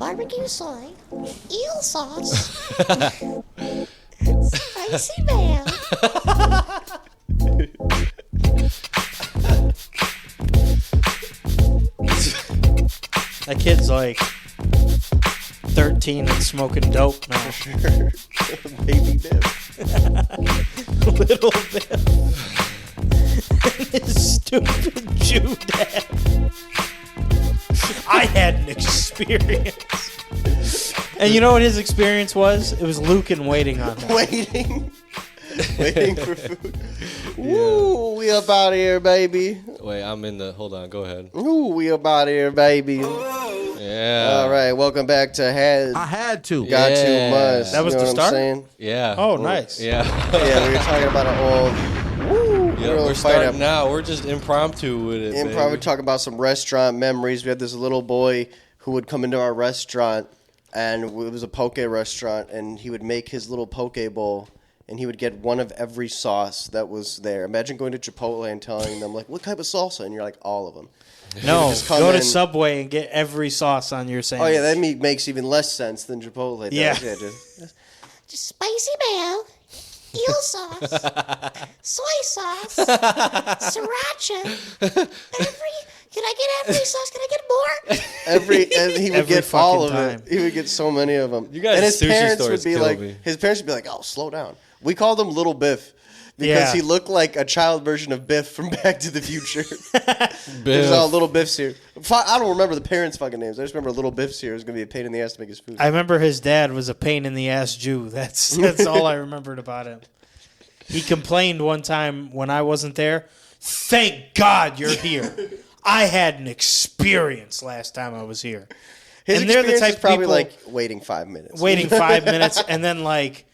barbecue soy, eel sauce, spicy mayo. That kid's like 13 and smoking dope now. Baby Biff. Little Biff. And his stupid Jew dad. I had an experience. And you know what his experience was? It was Lucan waiting on him. Waiting for food. Ooh, we up out here, baby. Wait, I'm in the... Hold on, go ahead. Ooh, we up out here, baby. Yeah. All right, welcome back to Had. I had to. Got too much. That was you know the what start? I'm saying? Yeah. Oh, nice. Yeah. Yeah, we were talking about an old. Woo, Yeah, we're starting now. We're just impromptu with it. We're talking about some restaurant memories. We had this little boy who would come into our restaurant, and it was a poke restaurant, and he would make his little poke bowl, and he would get one of every sauce that was there. Imagine going to Chipotle and telling them, like, what type of salsa? And you're like, all of them. No, go to Subway and get every sauce on your sandwich. Oh, yeah, that makes even less sense than Chipotle does. Yeah. Just spicy mayo, eel sauce, soy sauce, sriracha. Can I get every sauce? Can I get more? And he would Every get all of fucking it. He would get so many of them. You guys' and his sushi parents stories would be kill like, me. his parents would be like, "Oh, slow down." We called him Little Biff because Yeah. he looked like a child version of Biff from Back to the Future. Biff. There's all Little Biffs here. I don't remember the parents' fucking names. I just remember Little Biffs here was gonna be a pain in the ass to make his food. I remember his dad was a pain in the ass Jew. That's all I remembered about him. He complained one time when I wasn't there. Thank God you're here. I had an experience last time I was here. His and they're the experience type is of probably people like waiting 5 minutes. waiting 5 minutes and then like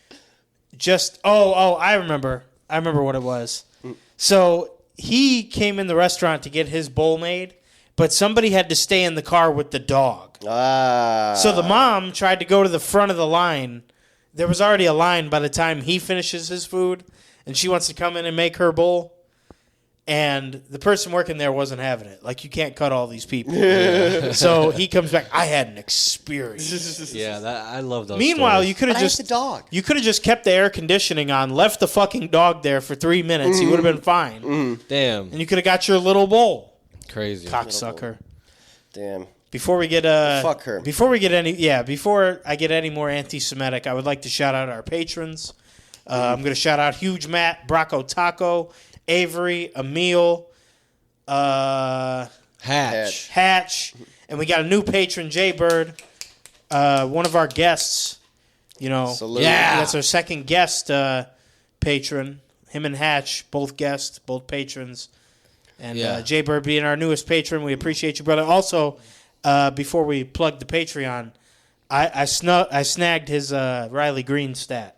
just I remember what it was. So he came in the restaurant to get his bowl made, but somebody had to stay in the car with the dog. So the mom tried to go to the front of the line. There was already a line by the time he finishes his food, and she wants to come in and make her bowl. And the person working there wasn't having it. Like, you can't cut all these people. So he comes back. I had an experience. Yeah, I love those. Meanwhile, stories. you could have just the dog. You could have just kept the air conditioning on, left the fucking dog there for 3 minutes. He would have been fine, Damn, and you could have got your little bowl. crazy. Cocksucker. Damn. Before we get Fuck her. Before I get any more anti-Semitic, I would like to shout out our patrons. I'm going to shout out Huge Matt, Bracco Taco, Avery, Emil, Hatch, and we got a new patron, Jay Bird, one of our guests. You know, Salute. that's our second guest patron. Him and Hatch, both guests, both patrons, and Jay Bird being our newest patron. We appreciate you, brother. Also, before we plug the Patreon, I snagged his Riley Green stat.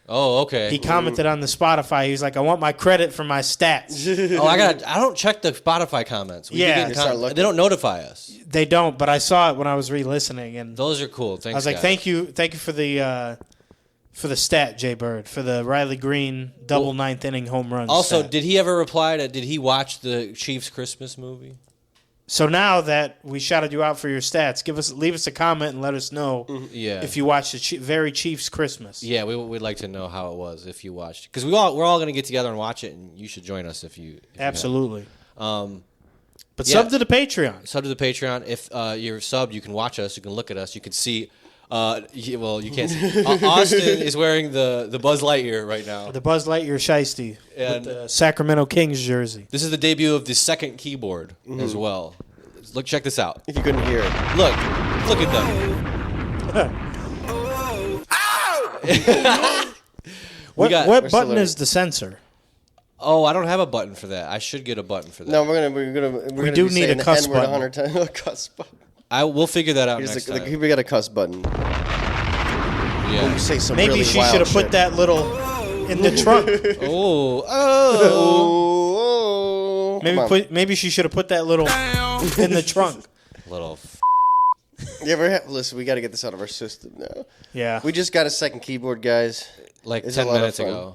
Oh, okay. He commented on the Spotify. He was like, "I want my credit for my stats." I don't check the Spotify comments. We Yeah. keep getting they don't notify us. They don't, but I saw it when I was re-listening, and Those are cool. Thanks. I was like, guys. "Thank you for the stat, Jay Bird, for the Riley Green double ninth inning home run." Also, stat. did he ever reply to? Did he watch the Chiefs Christmas movie? So now that we shouted you out for your stats, leave us a comment and let us know if you watched the very Chiefs Christmas. Yeah, we'd like to know how it was if you watched, because we're all going to get together and watch it, and you should join us if you Absolutely. But Sub to the Patreon. Sub to the Patreon. If you're subbed, you can watch us. You can look at us. You can see. You can't see. Austin is wearing the Buzz Lightyear right now. The Buzz Lightyear Shiesty And with the Sacramento Kings jersey. This is the debut of the second keyboard as well. Look, check this out. If you couldn't hear it. Look at them. What button is the sensor? Oh, I don't have a button for that. I should get a button for that. No, we're gonna do be need saying a cuss the N-word button. 100 times. A cuss button. We'll figure that out next time. We got a cuss button. Yeah. You say some Maybe really she wild should have shit. put that little in the trunk. Oh. Maybe she should have put that little in the trunk. Little. Listen, we got to get this out of our system now. Yeah. We just got a second keyboard, guys. Like It's 10 a lot of minutes fun. ago.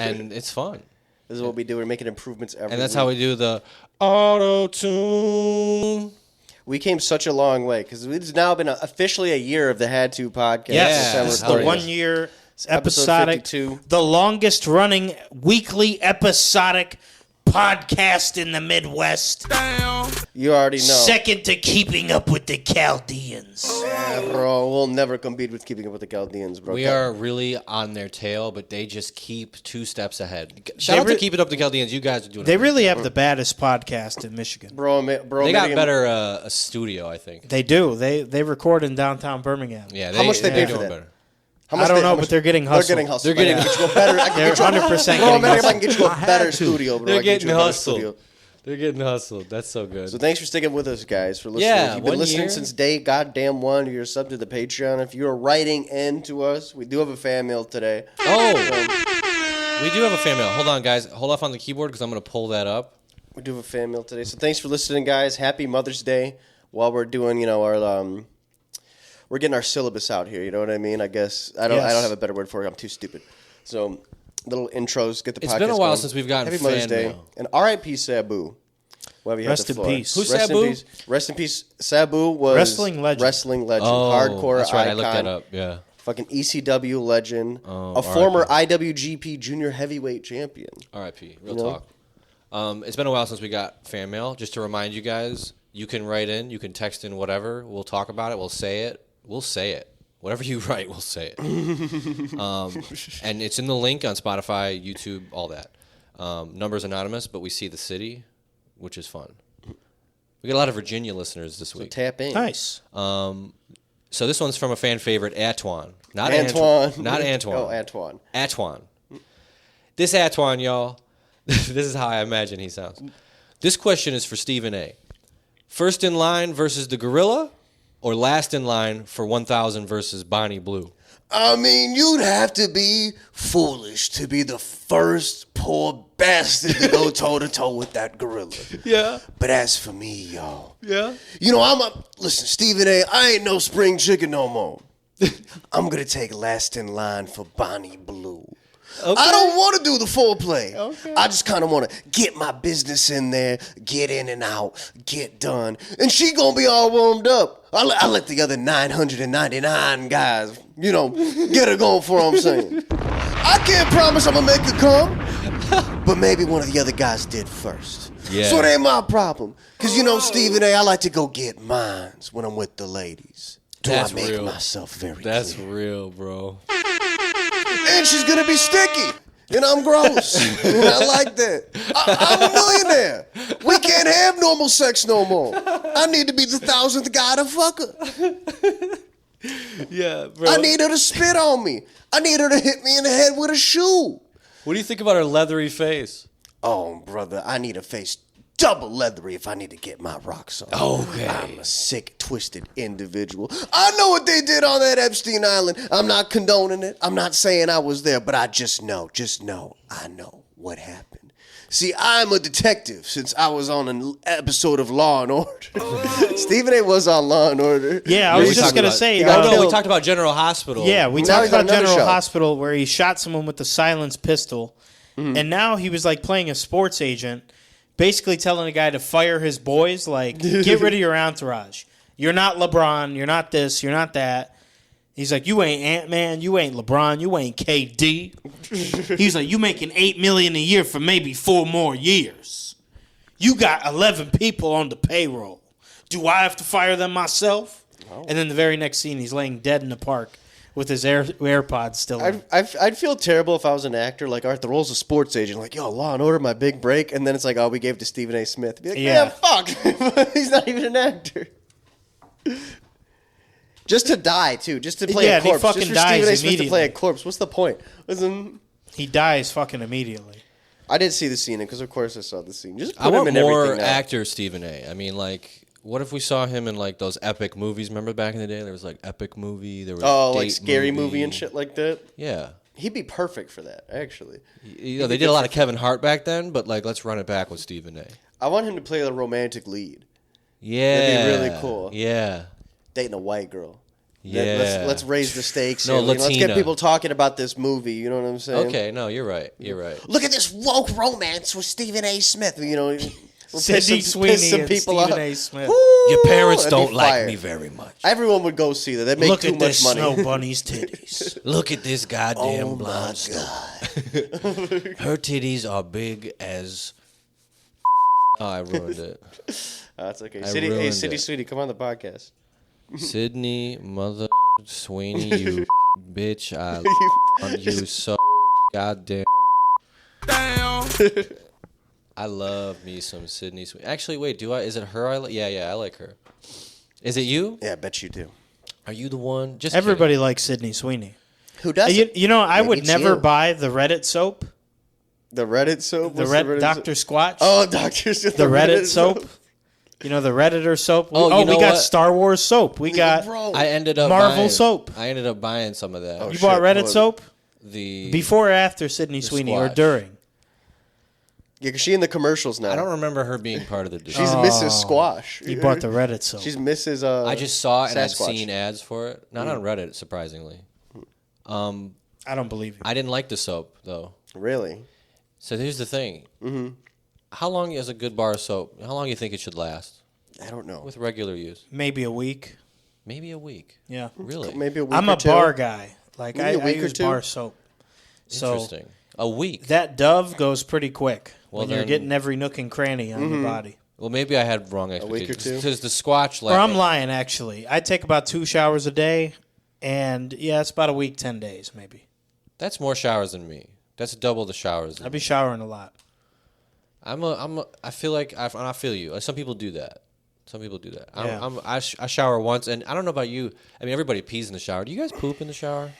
And it's fun. This is what we do. We're making improvements every And that's week. how we do the auto-tune. We came such a long way because it's now been officially a year of the Had To podcast. Yes, Yeah. this is the Recording. 1 year episode episodic, 52. the longest running weekly episodic podcast in the Midwest. You already know. Second to Keeping Up with the Chaldeans. Yeah, bro, we'll never compete with Keeping Up with the Chaldeans, bro. We are really on their tail, but they just keep 2 steps ahead. Shout out to Keep It Up the Chaldeans. You guys are doing They it. really have the baddest podcast in Michigan. Bro, They got better a studio, I think. They do. They record in downtown Birmingham. Yeah, How much they pay they're for doing that? better. I don't know, but they're getting hustled. They're getting hustled. They're getting- I can get you a better. I can They're get you a- 100% Bro, getting man, if I hustled. can get you a better studio, bro. They're I can get getting you a better hustled. studio. They're getting hustled. That's so good. So thanks for sticking with us, guys, for listening. Yeah, if you've been 1 listening year. since day goddamn one, you're sub to the Patreon. If you're writing in to us, we do have a fan mail today. Oh, we do have a fan mail. Hold on, guys. Hold off on the keyboard because I'm going to pull that up. We do have a fan mail today. So thanks for listening, guys. Happy Mother's Day. While we're doing, our we're getting our syllabus out here. You know what I mean? I guess I don't have a better word for it. I'm too stupid. So little intros. Get the podcast. It's been a while going. since we've gotten Happy Mother's fan Day mail. and R.I.P. Sabu. Wherever you Rest had the in floor. peace. Who's Rest Sabu? in peace. Rest in peace. Sabu was Wrestling legend. Oh, hardcore that's right. icon. I looked that up. Yeah. Fucking ECW legend, Oh, a former IWGP Junior Heavyweight Champion. R.I.P. Real You know? talk. It's been a while since we got fan mail. Just to remind you guys, you can write in, you can text in whatever. We'll talk about it. We'll say it. We'll say it. Whatever you write, we'll say it. And it's in the link on Spotify, YouTube, all that. Numbers anonymous, but we see the city, which is fun. We got a lot of Virginia listeners this week. Tap in. Nice. So this one's from a fan favorite, Antoine. Not Antoine. Not Antoine. Oh, Antoine. Antoine. This Antoine, y'all. This is how I imagine he sounds. This question is for Stephen A. First in line versus the gorilla, or last in line for 1,000 versus Bonnie Blue? I mean, you'd have to be foolish to be the first poor bastard to go toe-to-toe with that gorilla. Yeah. But as for me, y'all, Yeah. listen, Stephen A., I ain't no spring chicken no more. I'm going to take last in line for Bonnie Blue. Okay. I don't want to do the foreplay. Okay. I just kind of want to get my business in there, get in and out, get done. And she going to be all warmed up. I let the other 999 guys, get her going for what I'm saying. I can't promise I'm going to make her come, but maybe one of the other guys did first. Yeah. So it ain't my problem. Because, Stephen A., I like to go get mines when I'm with the ladies. Do That's I make real. myself very That's clear? real, bro. And she's gonna be sticky. And I'm gross. And I like that. I'm a millionaire. We can't have normal sex no more. I need to be the 1,000th guy to fuck her. Yeah, bro. I need her to spit on me. I need her to hit me in the head with a shoe. What do you think about her leathery face? Oh, brother, I need a face double leathery if I need to get my rocks on. Okay. I'm a sick, twisted individual. I know what they did on that Epstein Island. I'm not condoning it. I'm not saying I was there, but I just know, I know what happened. See, I'm a detective since I was on an episode of Law and Order. Stephen A. was on Law and Order. Yeah, I We was just talked going to about- say. got Oh, no, killed. we talked about General Hospital. Yeah, we Now talked he's on about another General show. Hospital where he shot someone with a silenced pistol, and now he was like playing a sports agent, basically telling a guy to fire his boys, like, get rid of your entourage. You're not LeBron, you're not this, you're not that. He's like, you ain't Ant-Man, you ain't LeBron, you ain't KD. He's like, you making $8 million a year for maybe 4 more years. You got 11 people on the payroll. Do I have to fire them myself? No. And then the very next scene, he's laying dead in the park with his AirPods still in. I'd feel terrible if I was an actor. Like, all right, the role's a sports agent. Like, yo, Law and Order, my big break. And then it's like, oh, we gave it to Stephen A. Smith. Be like, Yeah. fuck. He's not even an actor. Just to die, too. Just to play Yeah, a and he corpse. fucking Just for dies Stephen A. Smith to immediately. play a corpse. What's the point? Listen, He dies fucking immediately. I did see the scene, because of course I saw the scene. Just put I him want in more everything now. actor Stephen A. I mean, like, what if we saw him in, like, those epic movies? Remember back in the day? There was, like, epic movie. There was Like date Scary Movie and shit like that. Yeah. He'd be perfect for that, actually. They did a lot of Kevin Hart back then, but, like, let's run it back with Stephen A. I want him to play the romantic lead. Yeah. That'd be really cool. Yeah. Dating a white girl. Yeah. Let's raise the stakes. No, here. Let's get Latina. people talking about this movie. You know what I'm saying? Okay, no, you're right. You're right. Look at this woke romance with Stephen A. Smith. Sydney Sweeney piss some and people Stephen off. A. Smith. Your parents That'd be don't like fire. me very much. Everyone would go see that. They make Look too at much this money. snow bunny's titties. Look at this goddamn Oh blonde my stud. Her titties are big as. Oh, I ruined it. That's okay. I Hey, ruined City it. Sweetie, come on the podcast. Sydney Mother Sweeney, you bitch. I love you so goddamn. Damn. I love me some Sydney Sweeney. Actually, wait, do I? Is it her? Yeah, I like her. Is it you? Yeah, I bet you do. Are you the one? Just Everybody likes Sydney Sweeney. Who does You know, I Maybe would it's never you. buy the Reddit soap. The Reddit soap? The What's Red soap? Dr. Squatch. Oh, Dr. the Reddit soap. You know, the Redditor soap. Oh, you know we got what? Star Wars soap. We got. Bro. I ended up Marvel buying, soap. I ended up buying some of that. Oh, You shit, bought Reddit what? soap The before or after Sydney Sweeney or Squatch. during? Yeah, 'cause she in the commercials now. I don't remember her being part of the. She's design. Mrs. Squash. You bought the Reddit soap. She's Mrs. I just saw it and I'd Sasquatch. seen ads for it. Not on Reddit, surprisingly. I don't believe you. I didn't like the soap though. Really? So here's the thing. Mm-hmm. How long is a good bar of soap? How long do you think it should last I don't know. with regular use? Maybe a week. Maybe a week. Yeah. Really? Maybe a week I'm or a two. bar guy. Like Maybe I a week or use two. bar soap. So Interesting. A week. that Dove goes pretty quick Well, when you're then- getting every nook and cranny on your body. Well, maybe I had wrong week or expectations. two? Because the Squatch, Or I'm lying, actually. I take about 2 showers a day, and yeah, it's about a week, 10 days, maybe. that's more showers than me. That's double the showers. I be showering a lot. I feel like I feel you. Like, some people do that. Some people do that. Yeah. I shower once, and I don't know about you. I mean, everybody pees in the shower. Do you guys poop in the shower?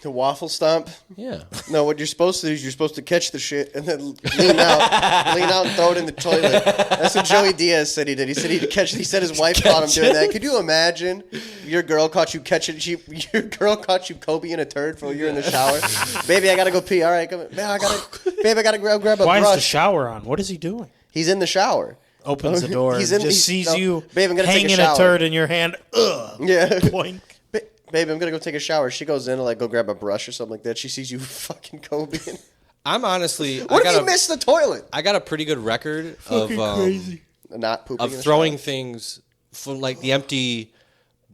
The waffle stomp? Yeah. No, what you're supposed to do is you're supposed to catch the shit and then lean out and throw it in the toilet. That's what Joey Diaz said he did. He said he said his wife caught him doing that. Could you imagine if your girl caught you your girl caught you Kobe in a turd while you're in the shower? Baby, I gotta go pee. All right, come on. Man, I gotta grab a Why brush. is the shower on? What is he doing? He's in the shower. Opens the door He's and in- just he's- sees no, you babe, I'm gonna take a hanging shower. turd in your hand. Ugh. Yeah. Boink. Baby, I'm gonna go take a shower. She goes in to like go grab a brush or something like that. She sees you fucking Kobe. I'm honestly. What if you miss the toilet? I got a pretty good record of Not pooping. of in the throwing shower. things from like the empty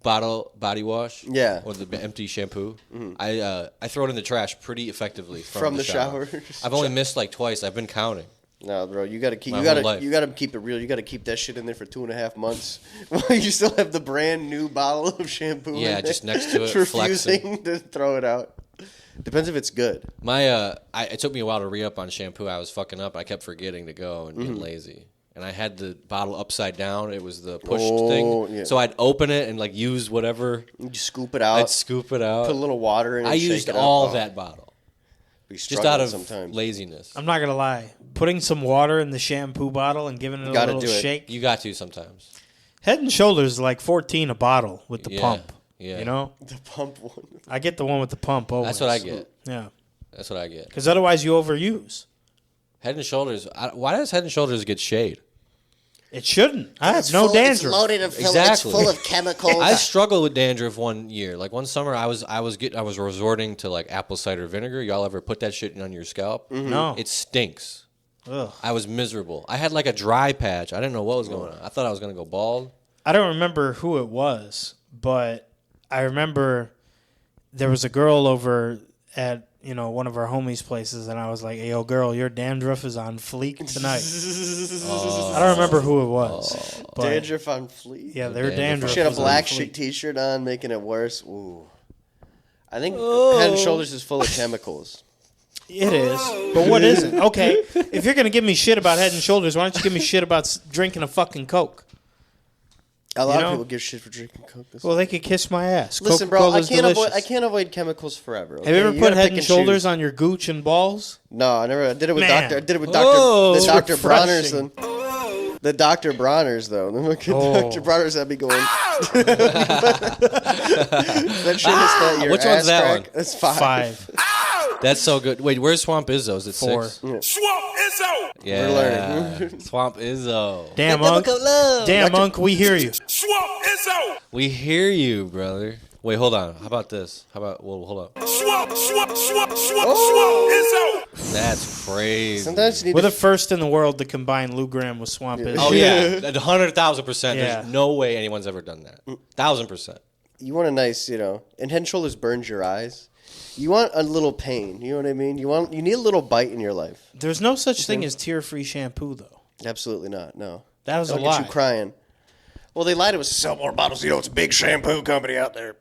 body wash. Yeah. Or the empty shampoo. I throw it in the trash pretty effectively From the shower. I've only missed like twice. I've been counting. No, bro, you gotta keep My you whole gotta life. you gotta keep it real. You gotta keep that shit in there for 2.5 months while you still have the brand new bottle of shampoo. Yeah, in just there, next to it, refusing to throw it out. Depends if it's good. My it took me a while to re-up on shampoo. I was fucking up. I kept forgetting to go and being lazy. And I had the bottle upside down. It was the push thing. Yeah. So I'd open it and like use whatever. You scoop it out. I'd scoop it out. Put a little water in it. I shake used it up. all Oh, that bottle. be Just struggling out of sometimes. laziness. I'm not going to lie. Putting some water in the shampoo bottle and giving it a Gotta little do it. shake. You got to sometimes. Head and Shoulders is like 14 a bottle with the Yeah, pump. yeah. You know? The pump one. I get the one with the pump always. That's what I get. Yeah. That's what I get. Because otherwise you overuse. Head and Shoulders. Why does Head and Shoulders get shade? It shouldn't. I have no dandruff. It's loaded of it's Exactly. full of chemicals. I struggled with dandruff one year. Like one summer, I was resorting to like apple cider vinegar. Y'all ever put that shit on your scalp? No. It stinks. Ugh. I was miserable. I had like a dry patch. I didn't know what was going on. I thought I was gonna go bald. I don't remember who it was, but I remember there was a girl over at one of our homies' places, and I was like, "Hey, yo, girl, your dandruff is on fleek tonight." I don't remember who it was. But Dandruff on fleek. yeah, their Dandruff. dandruff. She had a was on black fleek. shit t-shirt on, making it worse. Ooh. I think Head and Shoulders is full of chemicals. It is, but what isn't? Okay, if you're gonna give me shit about Head and Shoulders, why don't you give me shit about drinking a fucking Coke? A lot know? of people give shit for drinking Coke. Well, they could kiss my ass. Listen, bro, Coca-Cola's delicious. I can't avoid chemicals forever. Have you ever put gotta Head pick and Shoulders choose. on your gooch and balls? No, I never. I did it with Man. Doctor. I did it with Oh, the it's Dr. Bronner's. refreshing. The Dr. Bronner's though. Oh. Dr. Bronner's had me going. That shit is that your Which ass one's that crack? one? That's 5. 5. That's so good. Wait, where's Swamp Izzo? Is it 4. 6? Swamp Izzo. Yeah. learning. Swamp Izzo. Damn, Unc. Damn, Unc, we hear you. Swamp Izzo. We hear you, brother. Wait, hold on. How about this? Hold up. Swamp Oh. Izzo. That's crazy. Sometimes you need We're to the first in the world to combine Lou Graham with Swamp Izzo. Oh yeah, 100,000%. Yeah. There's no way anyone's ever done that. 1,000%. you want a nice, and Head and Shoulders burns your eyes. You want a little pain. You know what I mean? You need a little bite in your life. There's no such thing as tear-free shampoo, though. Absolutely not. No. That was That'll a get lie. you crying. Well, they lied to us to sell more bottles. It's a big shampoo company out there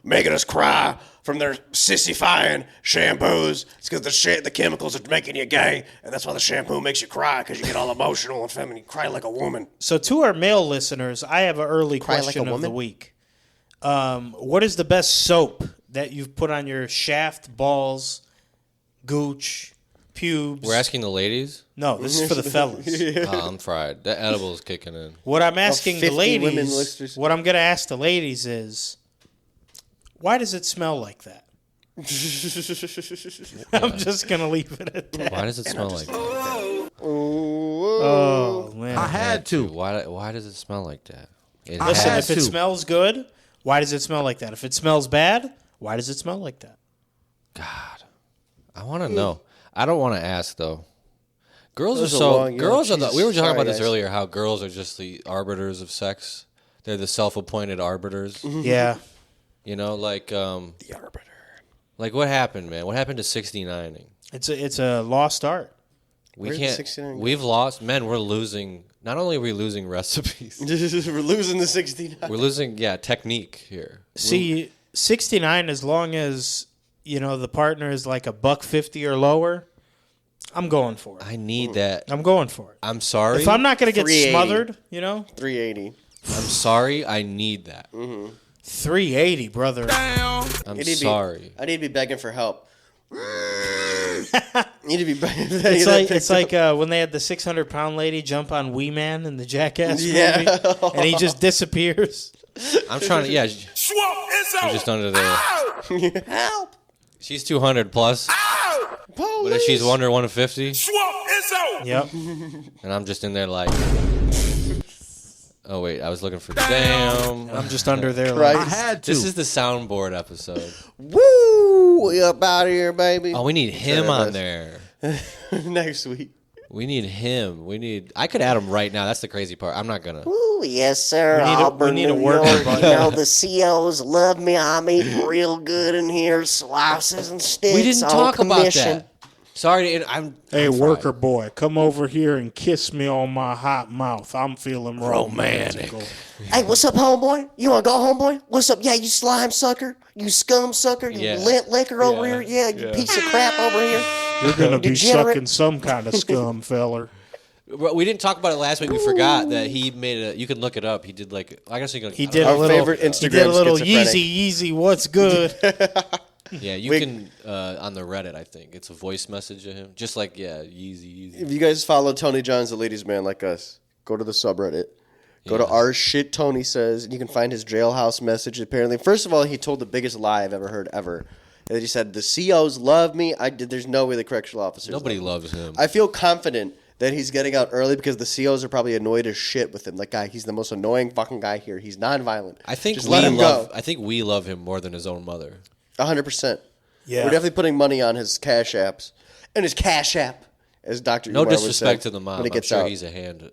making us cry from their sissifying shampoos. It's because the chemicals are making you gay, and that's why the shampoo makes you cry, because you get all emotional and feminine. You cry like a woman. So to our male listeners, I have an early Cry like question a of the woman? week. What is the best soap that you've put on your shaft, balls, gooch, pubes? We're asking the ladies. No, this is for the fellas. I'm fried. That edible is kicking in. What I'm asking the 50 women ladies, listeners. what I'm going to ask the ladies is, why does it smell like that? I'm just going to leave it at that. Why does it smell like that? Oh, man. Had to. Why does it smell like that? Listen, if it smells good, why does it smell like that? If it smells bad, why does it smell like that? God, I want to know. I don't want to ask though. Girls Those are are so. long, yeah. Girls are the. We were talking Sorry, about this guys. earlier. How girls are just the arbiters of sex. They're the self-appointed arbiters. Yeah. You know, like The arbiter. like what happened, man? What happened to 69ing? It's a lost art. We Where did can't. 69 go? We've lost. Men, we're losing. Not only are we losing recipes, We're losing the 69. we're losing technique here. See, 69, as long as, the partner is like $1.50 or lower, I'm going for it. I need that. I'm going for it. I'm sorry. If I'm not going to get 380. smothered, 380. I'm sorry. I need that. 380, brother. Damn. I'm You need to be- sorry. I need to be begging for help. You need to be begging. It's like when they had the 600-pound lady jump on Wee Man in the Jackass movie, and he just disappears. I'm trying to. Yeah, she's Swamp Izzo. just under there. Ow. help. She's 200 plus. Ow. But if she's under 150, Swamp Izzo. Yep. and I'm just in there like. Oh wait, I was looking for damn. I'm just under there. Like, Christ. This is the soundboard episode. Woo! We up out of here, baby. Oh, we need him that on was- there. Next week. We need him. I could add him right now. That's the crazy part. I'm not gonna. Ooh, yes, sir. We need a- Auburn, we need a New worker York. button. The COs love me. I'm eating real good in here. Slices and sticks. We didn't on talk about commission. that. Sorry, I'm. hey, I'm worker fried. boy, come over here and kiss me on my hot mouth. I'm feeling Romantic. romantic. Hey, what's up, homeboy? You want to go, homeboy? What's up? Yeah, you slime sucker. You scum sucker. You Yeah. lint liquor over Yeah. here. Yeah, you piece of crap over here. You're gonna be Degenerate. sucking some kind of scum, feller. We didn't talk about it last week. We forgot that he made a. You can look it up. He did like. I guess you can. He did Our a little. favorite He Instagram did a little schizophrenic. Yeezy. What's good? Yeah, you can on the Reddit. I think it's a voice message of him, just like Yeezy. If you guys follow Tony John's, the ladies' man like us, go to the subreddit. Go to our shit Tony says, and you can find his jailhouse message. Apparently, first of all, he told the biggest lie I've ever heard ever. And he said the COs love me. There's no way the correctional officers. Nobody love me. loves him. I feel confident that he's getting out early because the COs are probably annoyed as shit with him. Like, guy, he's the most annoying fucking guy here. He's nonviolent. I think Just we let him love. go. I think we love him more than his own mother. 100%. Yeah. We're definitely putting money on his cash apps and his cash app, as Dr. No Umar would disrespect say to the mom. when he I'm gets sure out. he's a handful.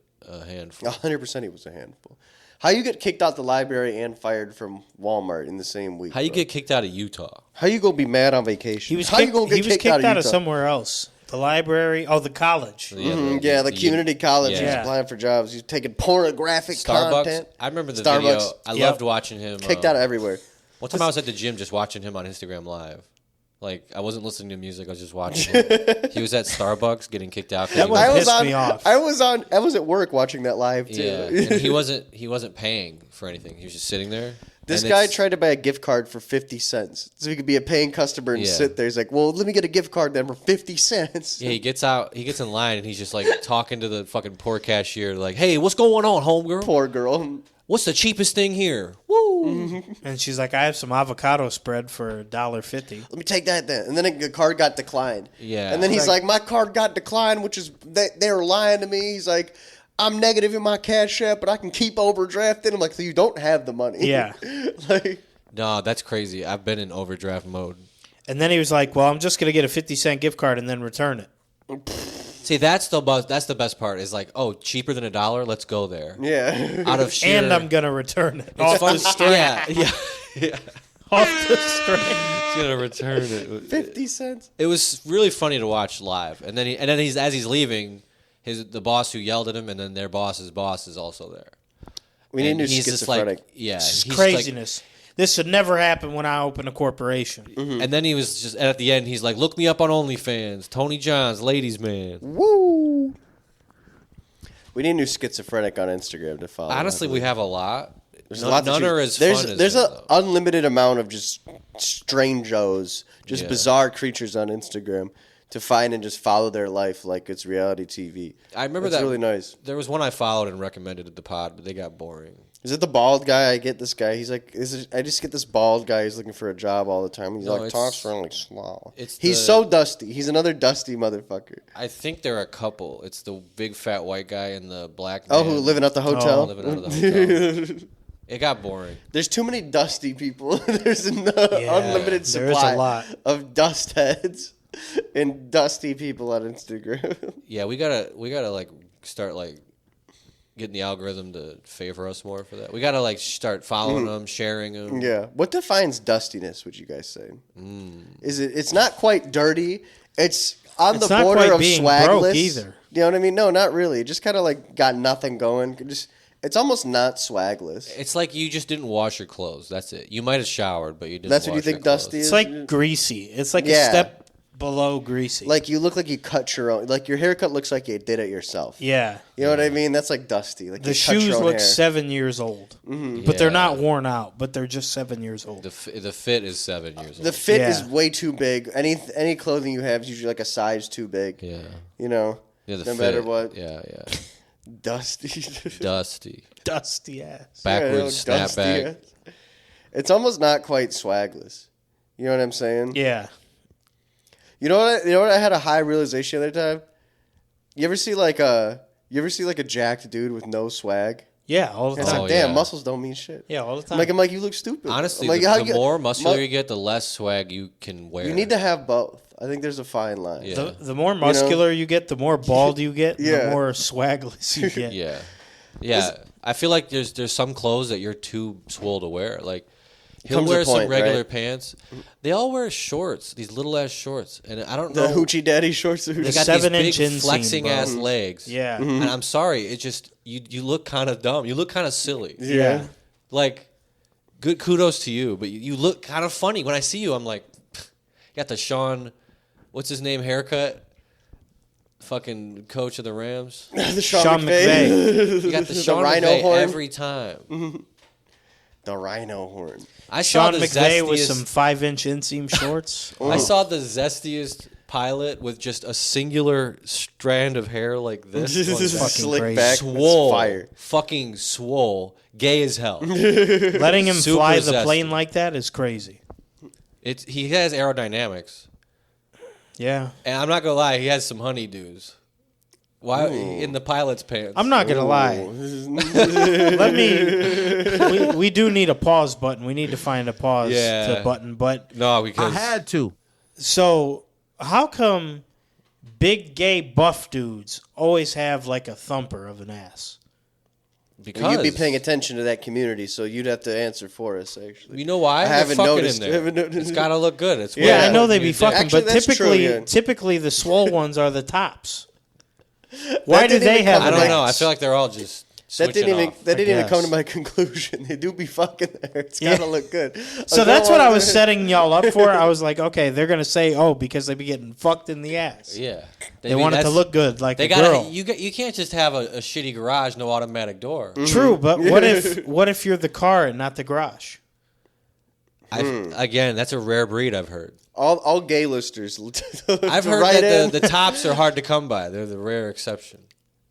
100% he was a handful. How you get kicked out the library and fired from Walmart in the same week? How you bro? get kicked out of Utah? How you gonna be mad on vacation? He was How kicked, you gonna get he was kicked out of Utah? somewhere else. The library. Oh, the college. Yeah, the community college. He was Yeah. applying for jobs. He's taking pornographic Starbucks. content. I remember the Starbucks. video. I Yep. loved watching him. Kicked out everywhere. One time I was at the gym just watching him on Instagram Live. Like I wasn't listening to music. I was just watching him. He was at Starbucks getting kicked out. 'cause That he was- I was pissed on. me off. I was at work watching that live too. Yeah, and he wasn't paying for anything. He was just sitting there. This And guy it's- tried to buy a gift card for 50 cents so he could be a paying customer and Yeah. sit there. He's like, well, let me get a gift card then for 50 cents. Yeah, he gets out. He gets in line and he's just like talking to the fucking poor cashier, like, "Hey, what's going on, homegirl? Poor girl. What's the cheapest thing here? Woo!" And she's like, I have some avocado spread for $1.50. Let me take that then. And then the card got declined. Yeah. And then he's like, my card got declined, which is, they were lying to me. He's like, I'm negative in my cash app, but I can keep overdrafting. I'm like, so you don't have the money. Yeah. Like, No, that's crazy. I've been in overdraft mode. And then he was like, well, I'm just going to get a 50-cent gift card and then return it. See, that's the best part. Is like, oh, cheaper than $1. Let's go there. Yeah. Out of sheer. And I'm going to return it. It's Off fun. the string. Yeah. Off the string. He's gonna return it. 50 cents. It was really funny to watch live, and then he's as he's leaving, the boss who yelled at him, and then their boss's boss is also there. We need And new he's just schizophrenic. like, yeah, This is he's craziness. This should never happen when I open a corporation. Like, and then he was just at the end. He's like, "Look me up on OnlyFans, Tony John's ladies man." Woo! We need new schizophrenic on Instagram to follow. Honestly, we have a lot. There's a lot to none choose. are as there's fun as there's him, an though. unlimited amount of just strangos, just Yeah. bizarre creatures on Instagram to find and just follow their life like it's reality TV. I remember That's that really nice. There was one I followed and recommended at the pod, but they got boring. Is it the bald guy? I get this guy. He's like, I just get this bald guy. He's looking for a job all the time. He's No, like, it's- talks really slow. it's He's the- so dusty. He's another dusty motherfucker. I think there are a couple. It's the big fat white guy and the black. Oh, man who living at the hotel? living out of the hotel. It got boring. There's too many dusty people. There's no unlimited there is a supply lot. of dust heads and dusty people on Instagram. Yeah, we gotta like start like getting the algorithm to favor us more for that. We gotta like start following them, sharing them. Yeah. What defines dustiness, would you guys say? Is it? It's not quite dirty. It's on It's the not border quite of being swagless broke either. You know what I mean? No, not really. Just kind of like got nothing going. Just it's almost not swagless. It's like you just didn't wash your clothes. That's it. You might have showered, but you didn't. That's what you wash think your clothes. dusty It's is? like greasy. It's like Yeah. a step below greasy. Like you look like you cut your own. Like your haircut looks like you did it yourself. yeah. You know what I mean? That's like dusty. Like The you cut your shoes own look hair. 7 years old. But Yeah. they're not worn out, but they're just 7 years old. The fit is 7 years old. The fit Yeah. is way too big. Any clothing you have is usually like a size too big. yeah. You know, Yeah. The no fit. matter what, Yeah. dusty. Dusty. Dusty ass. Backwards Yeah, dusty snapback. ass. It's almost not quite swagless. You know what I'm saying? Yeah. You know what? You know what? I had a high realization the other time. You ever see like a jacked dude with no swag? Yeah, all the It's time. Oh, like, damn, yeah. muscles don't mean shit. Yeah, all the time. I'm like, you look stupid. Honestly, I'm like, the, how the you- more muscular you get, the less swag you can wear. you need to have both. I think there's a fine line. Yeah. the more muscular you get, the more bald you get, Yeah. the more swagless you get. Yeah, yeah. I feel like there's some clothes that you're too swole to wear. Like he'll Comes a wear some point, regular right? pants. They all wear shorts, these little ass shorts, and I don't The know. hoochie daddy shorts. They The got 7-inch these big inseam, flexing bro. ass legs. Yeah. Mm-hmm. And I'm sorry, it just you look kind of dumb. You look kind of silly. Yeah. Like, good kudos to you, but you look kind of funny. When I see you, I'm like, you got the Sean, what's his name, haircut? Fucking coach of the Rams. the Sean McVay. You got the Sean rhino McVay horn. every time. The rhino horn. I saw Sean the McVay with zestiest- some 5-inch inseam shorts. I saw the zestiest pilot with just a singular strand of hair like this. fucking Slick crazy. back. Swole, Fire. fucking swole, gay as hell. Letting him Super fly the zesty. plane like that is crazy. He has aerodynamics, Yeah. and I'm not gonna lie, he has some honeydews. Why in the pilot's pants? I'm not going to lie. Let me. We do need a pause button. We need to find a pause Yeah. button. But No, because to. so, how come big gay buff dudes always have like a thumper of an ass? because You'd be paying attention to that community, so you'd have to answer for us. Actually, You know why? I They're haven't fucking noticed. in I there. haven't noticed. It's got to look good. It's Yeah, Yeah. I know they be You fucking, Actually, but that's typically, true, yeah. typically the swole ones are the tops. Why do didn't they even have? come I don't an know. I ass? feel like they're all just That didn't even off. that didn't even come to guess. my conclusion. They do be fucking there. It's Yeah. gotta look good. So that's what I was setting y'all up for. I was like, okay, they're gonna say, oh, because they be getting fucked in the ass. Yeah, They want it to that's- look good, like They a got girl. you can't just have a shitty garage, no automatic door. True, but what if you're the car and not the garage? Again, that's a rare breed. I've heard. all gay listeners. I've heard that the tops are hard to come by. They're the rare exception.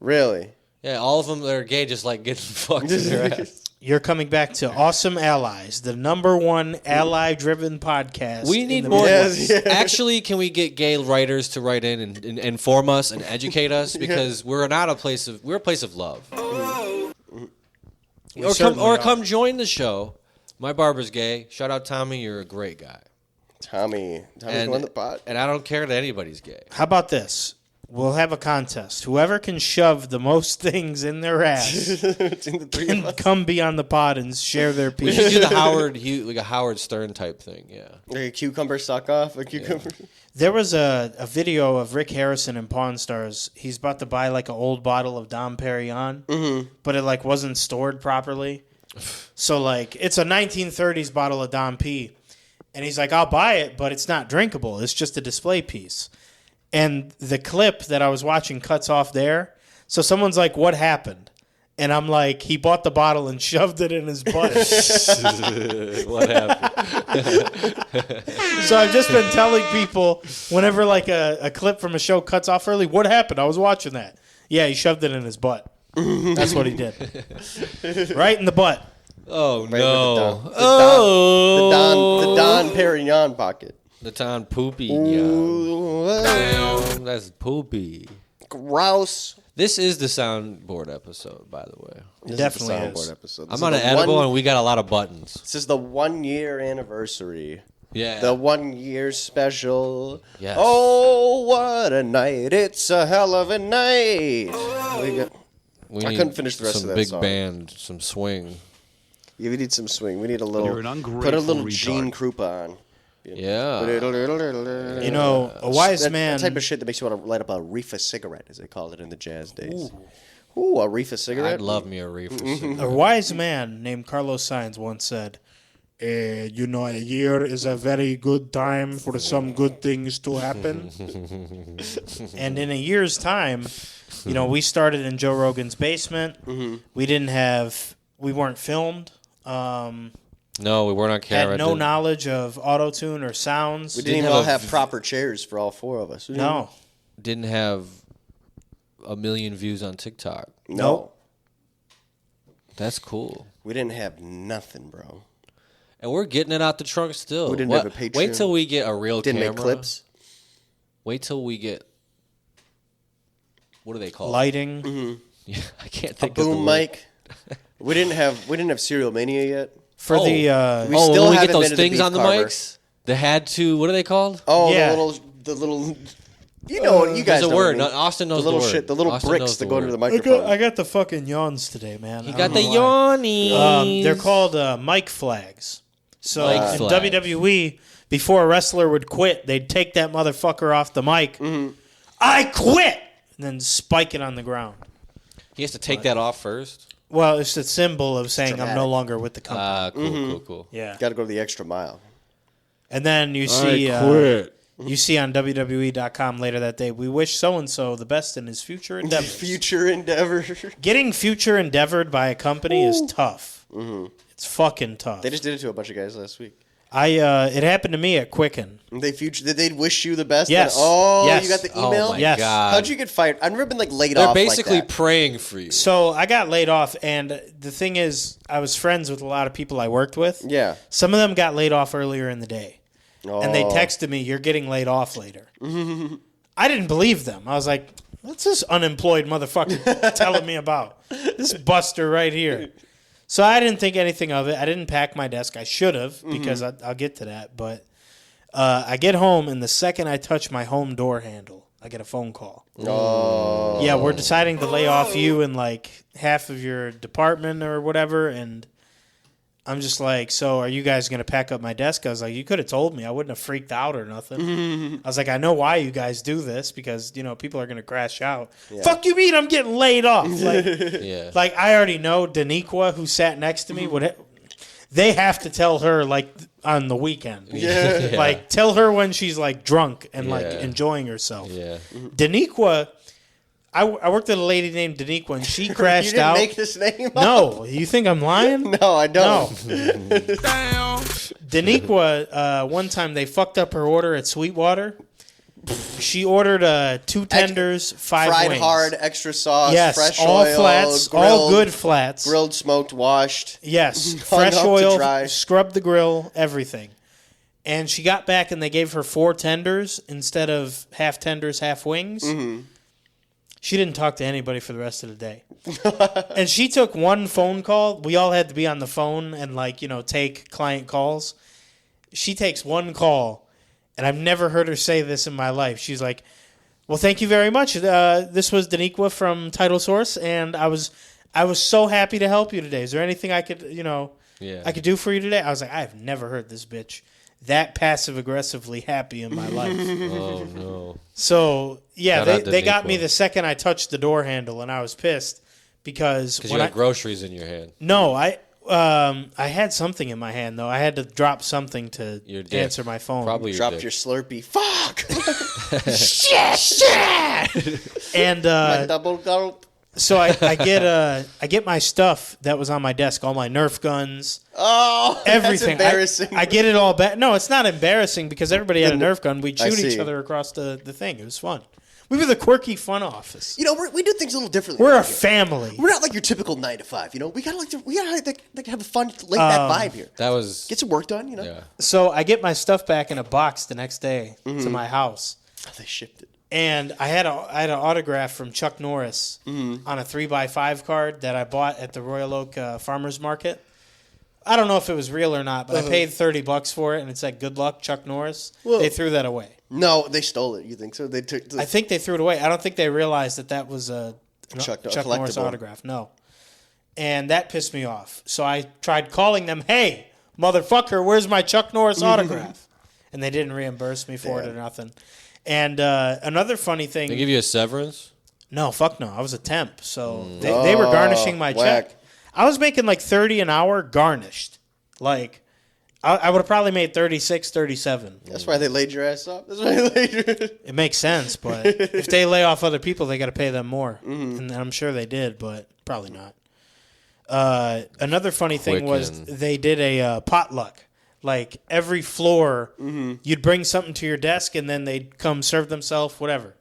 Really. Yeah, all of them that are gay just like getting fucked in their ass. You're coming back to Awesome Allies, the #1 ally-driven podcast. We in need the more. Yes, yeah. Actually, can we get gay writers to write in and inform us and educate us because we're not a place of we're a place of love. Or certainly are. come join the show. My barber's gay. Shout out Tommy. You're a great guy. Tommy's on the pot. And I don't care that anybody's gay. How about this? We'll have a contest. Whoever can shove the most things in their ass Between the three of can us. come be on the pod and share their We piece. should do the like a Howard Stern type thing. Yeah. Like a cucumber suck off. A cucumber. There was a video of Rick Harrison in Pawn Stars. He's about to buy like an old bottle of Dom Perignon, but it like wasn't stored properly. So like it's a 1930s bottle of Dom P, and he's like, "I'll buy it, but it's not drinkable. It's just a display piece." And the clip that I was watching cuts off there. So someone's like, "What happened?" And I'm like, "He bought the bottle and shoved it in his butt." What happened? So I've just been telling people whenever like a clip from a show cuts off early, "What happened? I was watching that." Yeah, he shoved it in his butt. That's what he did. Right in the butt. Oh Right no! with Oh, the Don Perignon pocket. the Don Poopy. Ooh, That's poopy. grouse. This is the soundboard episode, by the way. This Definitely is the is. soundboard episode. I'm on an edible, and we got a lot of buttons. This is the 1 year anniversary. Yeah. The 1 year special. Yes. Oh, what a night. It's a hell of a night. We I need couldn't finish the rest some of that big song. band, some swing. Yeah, we need some swing. We need a little. You're an Put a ungrateful little retard. Gene Krupa on. Yeah. You know, a wise that, man. That type of shit that makes you want to light up a reefer cigarette, as they called it in the jazz days. Ooh, a reefer cigarette? I'd love me a reefer. A wise man named Carlos Sainz once said, "You know, a year is a very good time for some good things to happen." And in a year's time, you know, we started in Joe Rogan's basement. We weren't filmed. No, we weren't on camera. Had no knowledge of auto-tune or sounds. We didn't even all have proper chairs for all four of us. No. Didn't have a million views on TikTok. No. That's cool. We didn't have nothing, bro. And we're getting it out the trunk still. We didn't have a Patreon. Wait till we get a real Didn't camera. make clips. Wait till we get. What do they call Lighting. it? Yeah, I can't A think of the boom word. mic. We didn't have Serial Mania yet. For the... We Oh, still when we get haven't those been to the things beef on the carver. mics? The had to. What are they called? Oh, Yeah. the little. You know what? You guys There's a know word. what I mean. Austin knows the little the word. shit. The little Austin bricks knows that the go into word. the I microphone. got the fucking yawns today, man. You I got don't the know why. yawnies. They're called mic flags. So Mic in flags. WWE, before a wrestler would quit, they'd take that motherfucker off the mic. I quit! And then spike it on the ground. He has to take that off first. Well, it's a symbol of saying I'm no dramatic. longer with the company. Cool. Yeah. Got to go to the extra mile. And then you see you see on WWE.com later that day, we wish so-and-so the best in his future endeavors. Future endeavor. Getting future endeavored by a company is tough. It's fucking tough. They just did it to a bunch of guys last week. It happened to me at Quicken. Did they wish you the best? Yes. Oh, Yes. you got the Oh email? my Yes. God. How'd you get fired? I've never been laid They're off basically like that. praying for you. So I got laid off, and the thing is, I was friends with a lot of people I worked with. Yeah. Some of them got laid off earlier in the day. And they Oh. texted me, "You're getting laid off later." I didn't believe them. I was like, what's this unemployed motherfucker telling me about? This buster right here. So I didn't think anything of it. I didn't pack my desk. I should have, because I'll get to that. But I get home, and the second I touch my home door handle, I get a phone call. Oh. Yeah, we're deciding to lay off you and like half of your department or whatever. And I'm just like, so are you guys going to pack up my desk? I was like, you could have told me. I wouldn't have freaked out or nothing. I was like, I know why you guys do this, because, you know, people are going to crash out. Fuck you mean I'm getting laid off? Like, Yeah. like I already know Daniqua, who sat next to me, they have to tell her like on the weekend. Yeah. Like tell her when she's like drunk and like Yeah. enjoying herself. Yeah. Daniqua, I worked with a lady named Daniqua, and she crashed You didn't out. make this name up? No, you think I'm lying? No, I don't. No. Daniqua, one time they fucked up her order at Sweetwater. She ordered 2 tenders, 5 Fried wings. hard, extra sauce, Yes, fresh all oil, flats, grilled, all good flats. grilled, smoked, washed. Yes, Hung fresh up to oil, dry. scrubbed the grill, everything. And she got back and they gave her 4 tenders instead of half tenders, half wings. She didn't talk to anybody for the rest of the day. And she took one phone call. We all had to be on the phone and, like, you know, take client calls. She takes one call, and I've never heard her say this in my life. She's like, well, thank you very much. This was Daniqua from Title Source, and I was so happy to help you today. Is there anything I could, you know, I could do for you today? I was like, I've never heard this bitch that passive-aggressively happy in my life. Oh, no. So, yeah, Shout out they got Daniqua. me the second I touched the door handle, and I was pissed because Because you had groceries in your hand. No, I had something in my hand, though. I had to drop something to Your dick. answer my phone. Probably your Dropped dick. your Slurpee. Fuck! Shit! And My double gulp. so I get my stuff that was on my desk, all my Nerf guns, Oh, everything. that's embarrassing. I get it all back. No, it's not embarrassing because everybody had a Nerf gun. We'd I shoot each see. other across the thing. It was fun. We were the quirky fun office. You know, we do things a little differently. We're a around here. family. We're not like your typical 9 to 5. You know, we gotta have a fun late back vibe here. That was... Get some work done. You know, Yeah. So I get my stuff back in a box the next day to my house. Oh, they shipped it. And I had an autograph from Chuck Norris on a 3x5 card that I bought at the Royal Oak Farmers Market. I don't know if it was real or not, but I paid $30 for it, and it said "Good luck, Chuck Norris." Whoa. They threw that away. No, they stole it. You think so? They took. I think they threw it away. I don't think they realized that was a Chuck Norris collectible. autograph. No, and that pissed me off. So I tried calling them. Hey, motherfucker, where's my Chuck Norris autograph? And they didn't reimburse me for it or nothing. And another funny thing. They give you a severance? No, fuck no. I was a temp, so they were garnishing my whack. check. I was making like $30 an hour garnished. Like, I would have probably made 36, 37. That's why they laid your ass up. That's why they laid your. It makes sense, but if they lay off other people, they got to pay them more. And I'm sure they did, but probably not. Another funny thing was Quicken. they did a potluck. Like, every floor, you'd bring something to your desk, and then they'd come serve themselves, whatever.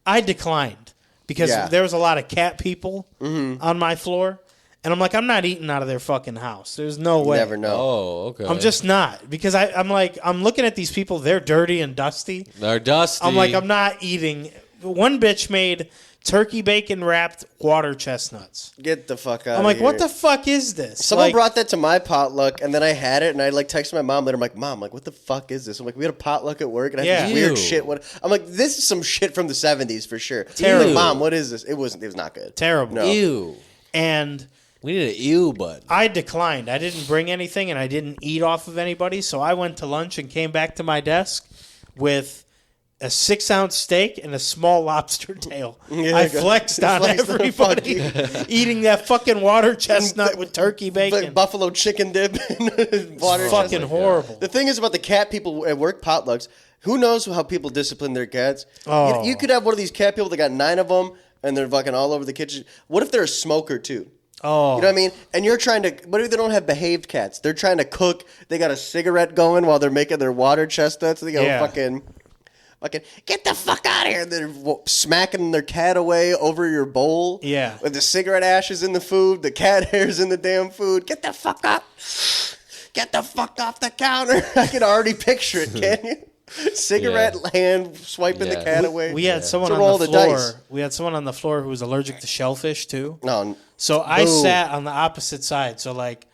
I declined because Yeah. there was a lot of cat people on my floor. And I'm like, I'm not eating out of their fucking house. There's no way. Never know. Oh, okay. I'm just not. Because I'm like, I'm looking at these people. They're dirty and dusty. They're dusty. I'm like, I'm not eating. One bitch made turkey bacon wrapped water chestnuts. Get the fuck out. I'm like, of here. what the fuck is this? Someone Like, brought that to my potluck, and then I had it, and I like texted my mom later. I'm like, Mom, like, what the fuck is this? I'm like, we had a potluck at work, and I had this Yeah. weird Ew. shit. What? I'm like, this is some shit from the '70s for sure. Terrible. Like, Mom, what is this? It was not good. terrible. No. Ew. And We need an ew button. I declined. I didn't bring anything, and I didn't eat off of anybody. So I went to lunch and came back to my desk with a 6-ounce steak and a small lobster tail. Yeah, I go- flexed on flexed on everybody eating that fucking water chestnut with turkey bacon. Like buffalo chicken dip and water. Fucking chestnut. horrible. The thing is about the cat people at work potlucks. Who knows how people discipline their cats? Oh. You could have one of these cat people that got 9 of them, and they're fucking all over the kitchen. What if they're a smoker too? Oh, You know what I mean? And you're trying to. What if they don't have behaved cats? They're trying to cook. They got a cigarette going while they're making their water chestnuts. They go Yeah. fucking. Get the fuck out of here! They're smacking their cat away over your bowl. Yeah. With the cigarette ashes in the food, the cat hairs in the damn food. Get the fuck up! Get the fuck off the counter! I can already picture it. Can you? Cigarette hand swiping the Yeah. cat away. we had someone To on roll the the floor. dice. We had someone on the floor who was allergic to shellfish too. No. So I Boo. sat on the opposite side. So like,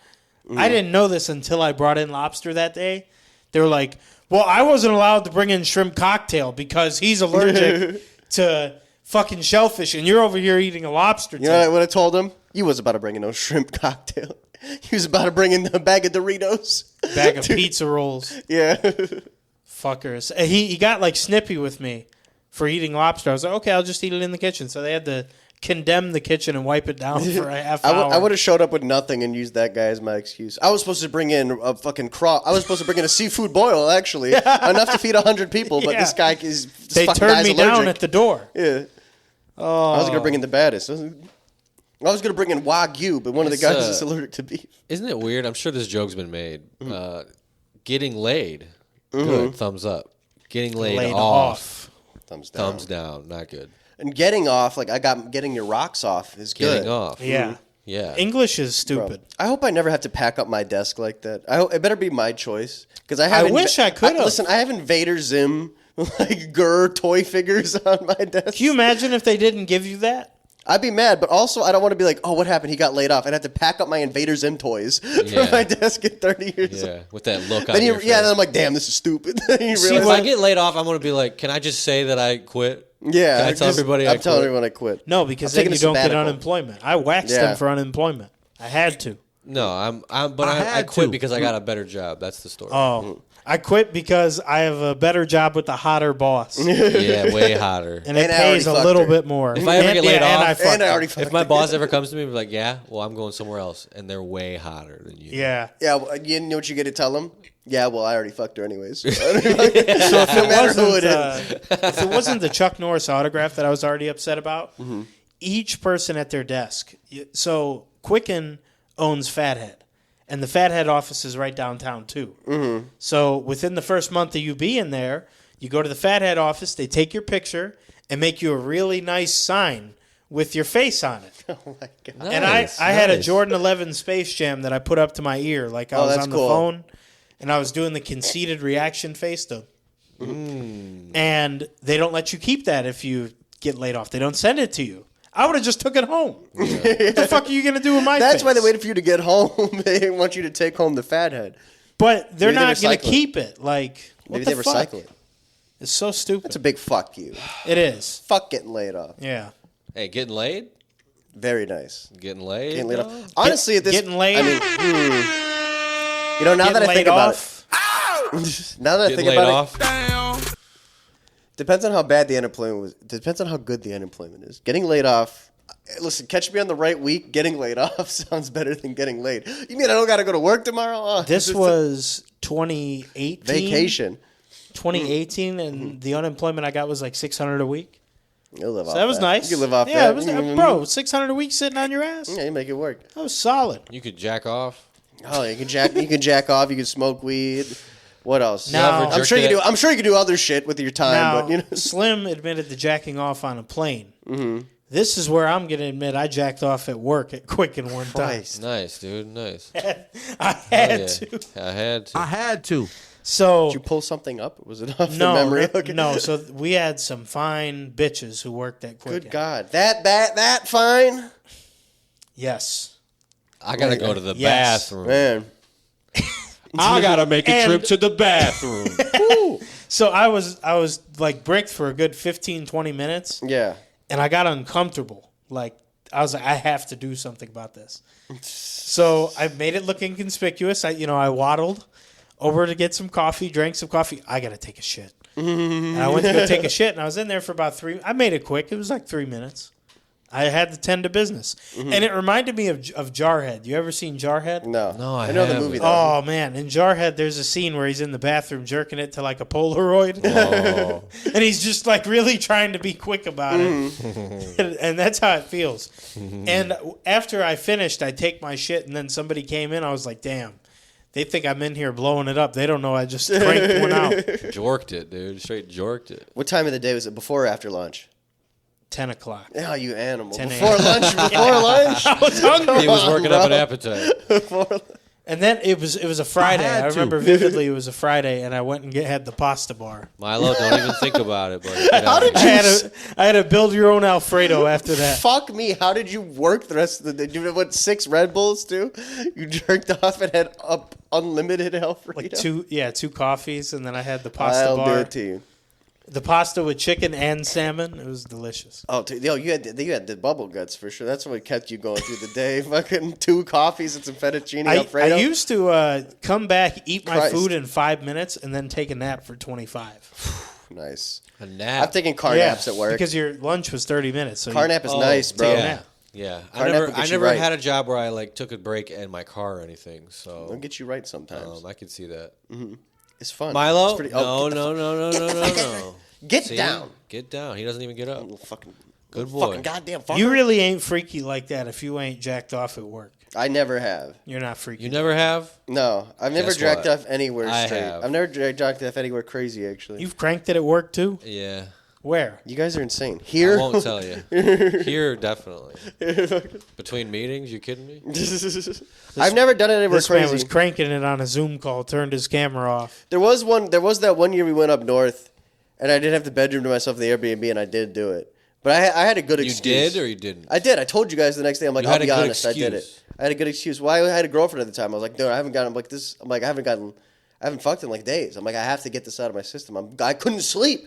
I didn't know this until I brought in lobster that day. They were like, "Well, I wasn't allowed to bring in shrimp cocktail because he's allergic to fucking shellfish, and you're over here eating a lobster You know tail." what I told him? You was about to bring in no shrimp cocktail. He was about to bring in a bag of Doritos. Bag of pizza rolls, Yeah. fuckers. He got like snippy with me for eating lobster. I was like, okay, I'll just eat it in the kitchen. So they had to condemn the kitchen and wipe it down for a half hour. I would have showed up with nothing and used that guy as my excuse. I was supposed to bring in a fucking I was supposed to bring in a seafood boil, actually. Enough to feed 100 people, but Yeah. this guy is. This They fucking turned guy's me allergic. down at the door. Yeah. Oh, I was going to bring in the baddest. I was going to bring in Wagyu, but one of the It's, guys is allergic to beef. Isn't it weird? I'm sure this joke's been made. Getting laid, Mm-hmm. good, thumbs up. Getting laid, laid off, Thumbs down. thumbs down, not good. And getting off, like getting your rocks off is good. Getting off, Yeah. yeah. English is Bro, stupid. I hope I never have to pack up my desk like that. It better be my choice because I I have. wish I could've. Listen, I have Invader Zim like toy figures on my desk. Can you imagine if they didn't give you that? I'd be mad, but also I don't want to be like, oh, what happened? He got laid off. I'd have to pack up my Invader Zim toys Yeah. from my desk at 30 years old. Yeah, with that look on Then your face. then I'm like, damn, this is stupid. Then you See, realize, If I get laid off, I'm going to be like, can I just say that I quit? yeah, Can I tell everybody I I'm telling quit? everyone I quit. No, because I'm then taking you a don't get sabbatical. unemployment. I waxed Yeah. them for unemployment. I had to. No, I quit because I got a better job. That's the story. Oh, I quit because I have a better job with a hotter boss, Yeah, way hotter. and it And I already pays a fucked little her. bit more. If I ever get laid off- and I fucked And I her. already If fucked my it. boss ever comes to me and be like, yeah, well, I'm going somewhere else, and they're way hotter than you. Yeah. Yeah, well, you know what you get to tell them? Yeah, well, I already fucked her anyways. So no matter who it is. If it wasn't the Chuck Norris autograph that I was already upset about, each person at their desk. So Quicken owns Fathead, and the Fathead office is right downtown too. So within the first month of you being there, you go to the Fathead office, they take your picture and make you a really nice sign with your face on it. Oh my God. And I had a nice. Jordan 11 Space Jam that I put up to my ear, like I was that's on the cool. phone, and I was doing the conceited reaction face to. And they don't let you keep that if you get laid off. They don't send it to you. I would have just took it home. What the fuck are you gonna do with my That's face? why they waited for you to get home. They didn't want you to take home the fathead. But they're Maybe they not gonna recycle it. keep it. Like what Maybe the they fuck? recycle it. It's so stupid. It's a big fuck you. It is. Fuck getting laid off. Yeah. Hey, getting laid? Very nice. Getting laid? Getting laid though? off. Honestly, at this, Getting laid. I mean, you know, now Getting that I laid think about off. it, now that I Getting think laid about off? it, Down. depends on how bad the unemployment was. Depends on how good the unemployment is. Getting laid off. Listen, catch me on the right week. Getting laid off sounds better than getting laid. You mean I don't got to go to work tomorrow? Oh, This was 2018. vacation. 2018, and the unemployment I got was like $600 a week. You'll live So off that was nice. You can live off yeah, that. it was, bro, $600 a week sitting on your ass. Yeah, you make it work. That was solid. You could jack off. Oh, you can jack off. You can smoke weed. What else? Now- I'm sure you can do. I'm sure you can do other shit with your time. Now, but you know, Slim admitted to jacking off on a plane. Mm-hmm. This is where I'm going to admit I jacked off at work at Quicken one time. Christ. Nice, dude. Nice. I had Yeah, to. I had to. I had to. So Did you pull something up? Was it off no, the memory? no, Okay. no. So we had some fine bitches who worked at Quicken. Good God, that fine, Yes. I got to go to the Yes. bathroom. man. I gotta make a And- trip to the bathroom. So I was like bricked for a good 15, 20 minutes, Yeah. and I got uncomfortable. Like I was like, I have to do something about this. So I made it look inconspicuous. I waddled over to get some coffee, drank some coffee. I gotta take a shit. And I went to go take a shit, and I was in there for about 3. I made it quick. It was like 3 minutes. I had to tend to business, and it reminded me of Jarhead. You ever seen Jarhead? No. No, I know the haven't. movie though. Oh man, in Jarhead, there's a scene where he's in the bathroom jerking it to like a Polaroid, and he's just like really trying to be quick about it, and that's how it feels. And after I finished, I take my shit, and then somebody came in. I was like, damn, they think I'm in here blowing it up. They don't know I just cranked one out. Jorked it, dude. Straight jorked it. What time of the day was it? Before or after lunch? 10 o'clock. Yeah, you animal. 10 a.m. Before lunch. Before lunch. I was hungry. He was working up an appetite. And then it was a Friday. I had I to. remember vividly it was a Friday, and I went and had the pasta bar. Milo, don't even think about it, buddy. Get How out did of you? here. I had to build your own Alfredo after that. Fuck me. How did you work the rest of the day? Did you what 6 Red Bulls too? You jerked off and had up unlimited Alfredo. Like 2 coffees, and then I had the pasta I'll bar. do it to you. The pasta with chicken and salmon. It was delicious. Oh, you had the bubble guts for sure. That's what kept you going through the day. Fucking 2 coffees and some fettuccine Alfredo. I used to come back, eat my Christ. food in 5 minutes, and then take a nap for 25. Nice. A nap. I've taken car naps at work. Because your lunch was 30 minutes. So Car you- nap is Oh, nice, bro. take a Yeah. nap. Yeah, Car I nap never, will get I you never right. had a job where I like took a break in my car or anything. So It'll get you right sometimes. I could see that. It's fun. Milo, It's pretty, no, get the no, no. Get See? down. Get down. He doesn't even get up. Little fucking, Good little boy. fucking goddamn fucker. You really ain't freaky like that if you ain't jacked off at work. I never have. You're not freaky. You never have? No, I've never Guess jacked what? off anywhere I straight. have. I've never jacked off anywhere crazy, actually. You've cranked it at work too? Yeah. Where? You guys are insane. I Here? won't tell you. Here, definitely. Between meetings, you kidding me? I've never done it anywhere This man crazy. was cranking it on a Zoom call, turned his camera off. There was that one year we went up north, And I did have the bedroom to myself in the Airbnb, and I did do it. But I had a good excuse. You did or you didn't? I did. I told you guys the next day. I'm like, You I'll had a be good honest, I did it. excuse. I had a good excuse. Well, I had a girlfriend at the time. I was like, dude, I haven't gotten like this. I'm like, I haven't fucked in like days. I'm like, I have to get this out of my system. I couldn't sleep.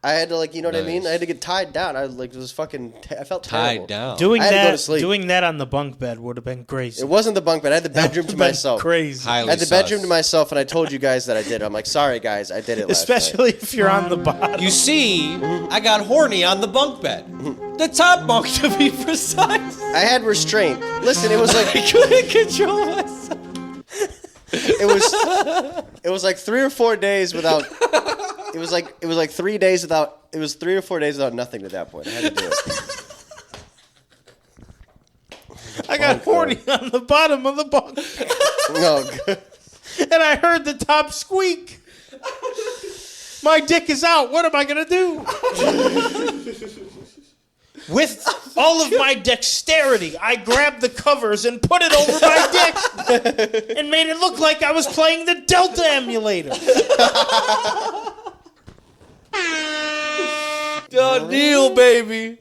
I had to, like, you know what I mean? Nice. I had to get tied down. I was fucking. I felt Tied terrible. down. Doing I had to go to that, sleep. doing that on the bunk bed would have been crazy. It wasn't the bunk bed. I had the bedroom to Would've been myself. Crazy. Highly I had the sus. bedroom to myself, and I told you guys that I did. I'm like, sorry guys, I did it last Especially if you're on the bottom. You see, I got horny on the bunk bed. The top bunk, to be precise. night. I had restraint. Listen, it was like I couldn't control myself. it was like 3 or 4 days without. It was like 3 days without. It was 3 or 4 days without nothing at that point. I had to do it. I got horny on the bottom of the bunk, No, good. and I heard the top squeak. My dick is out. What am I gonna do? With all of my dexterity, I grabbed the covers and put it over my dick and made it look like I was playing the Delta emulator. Neil, baby.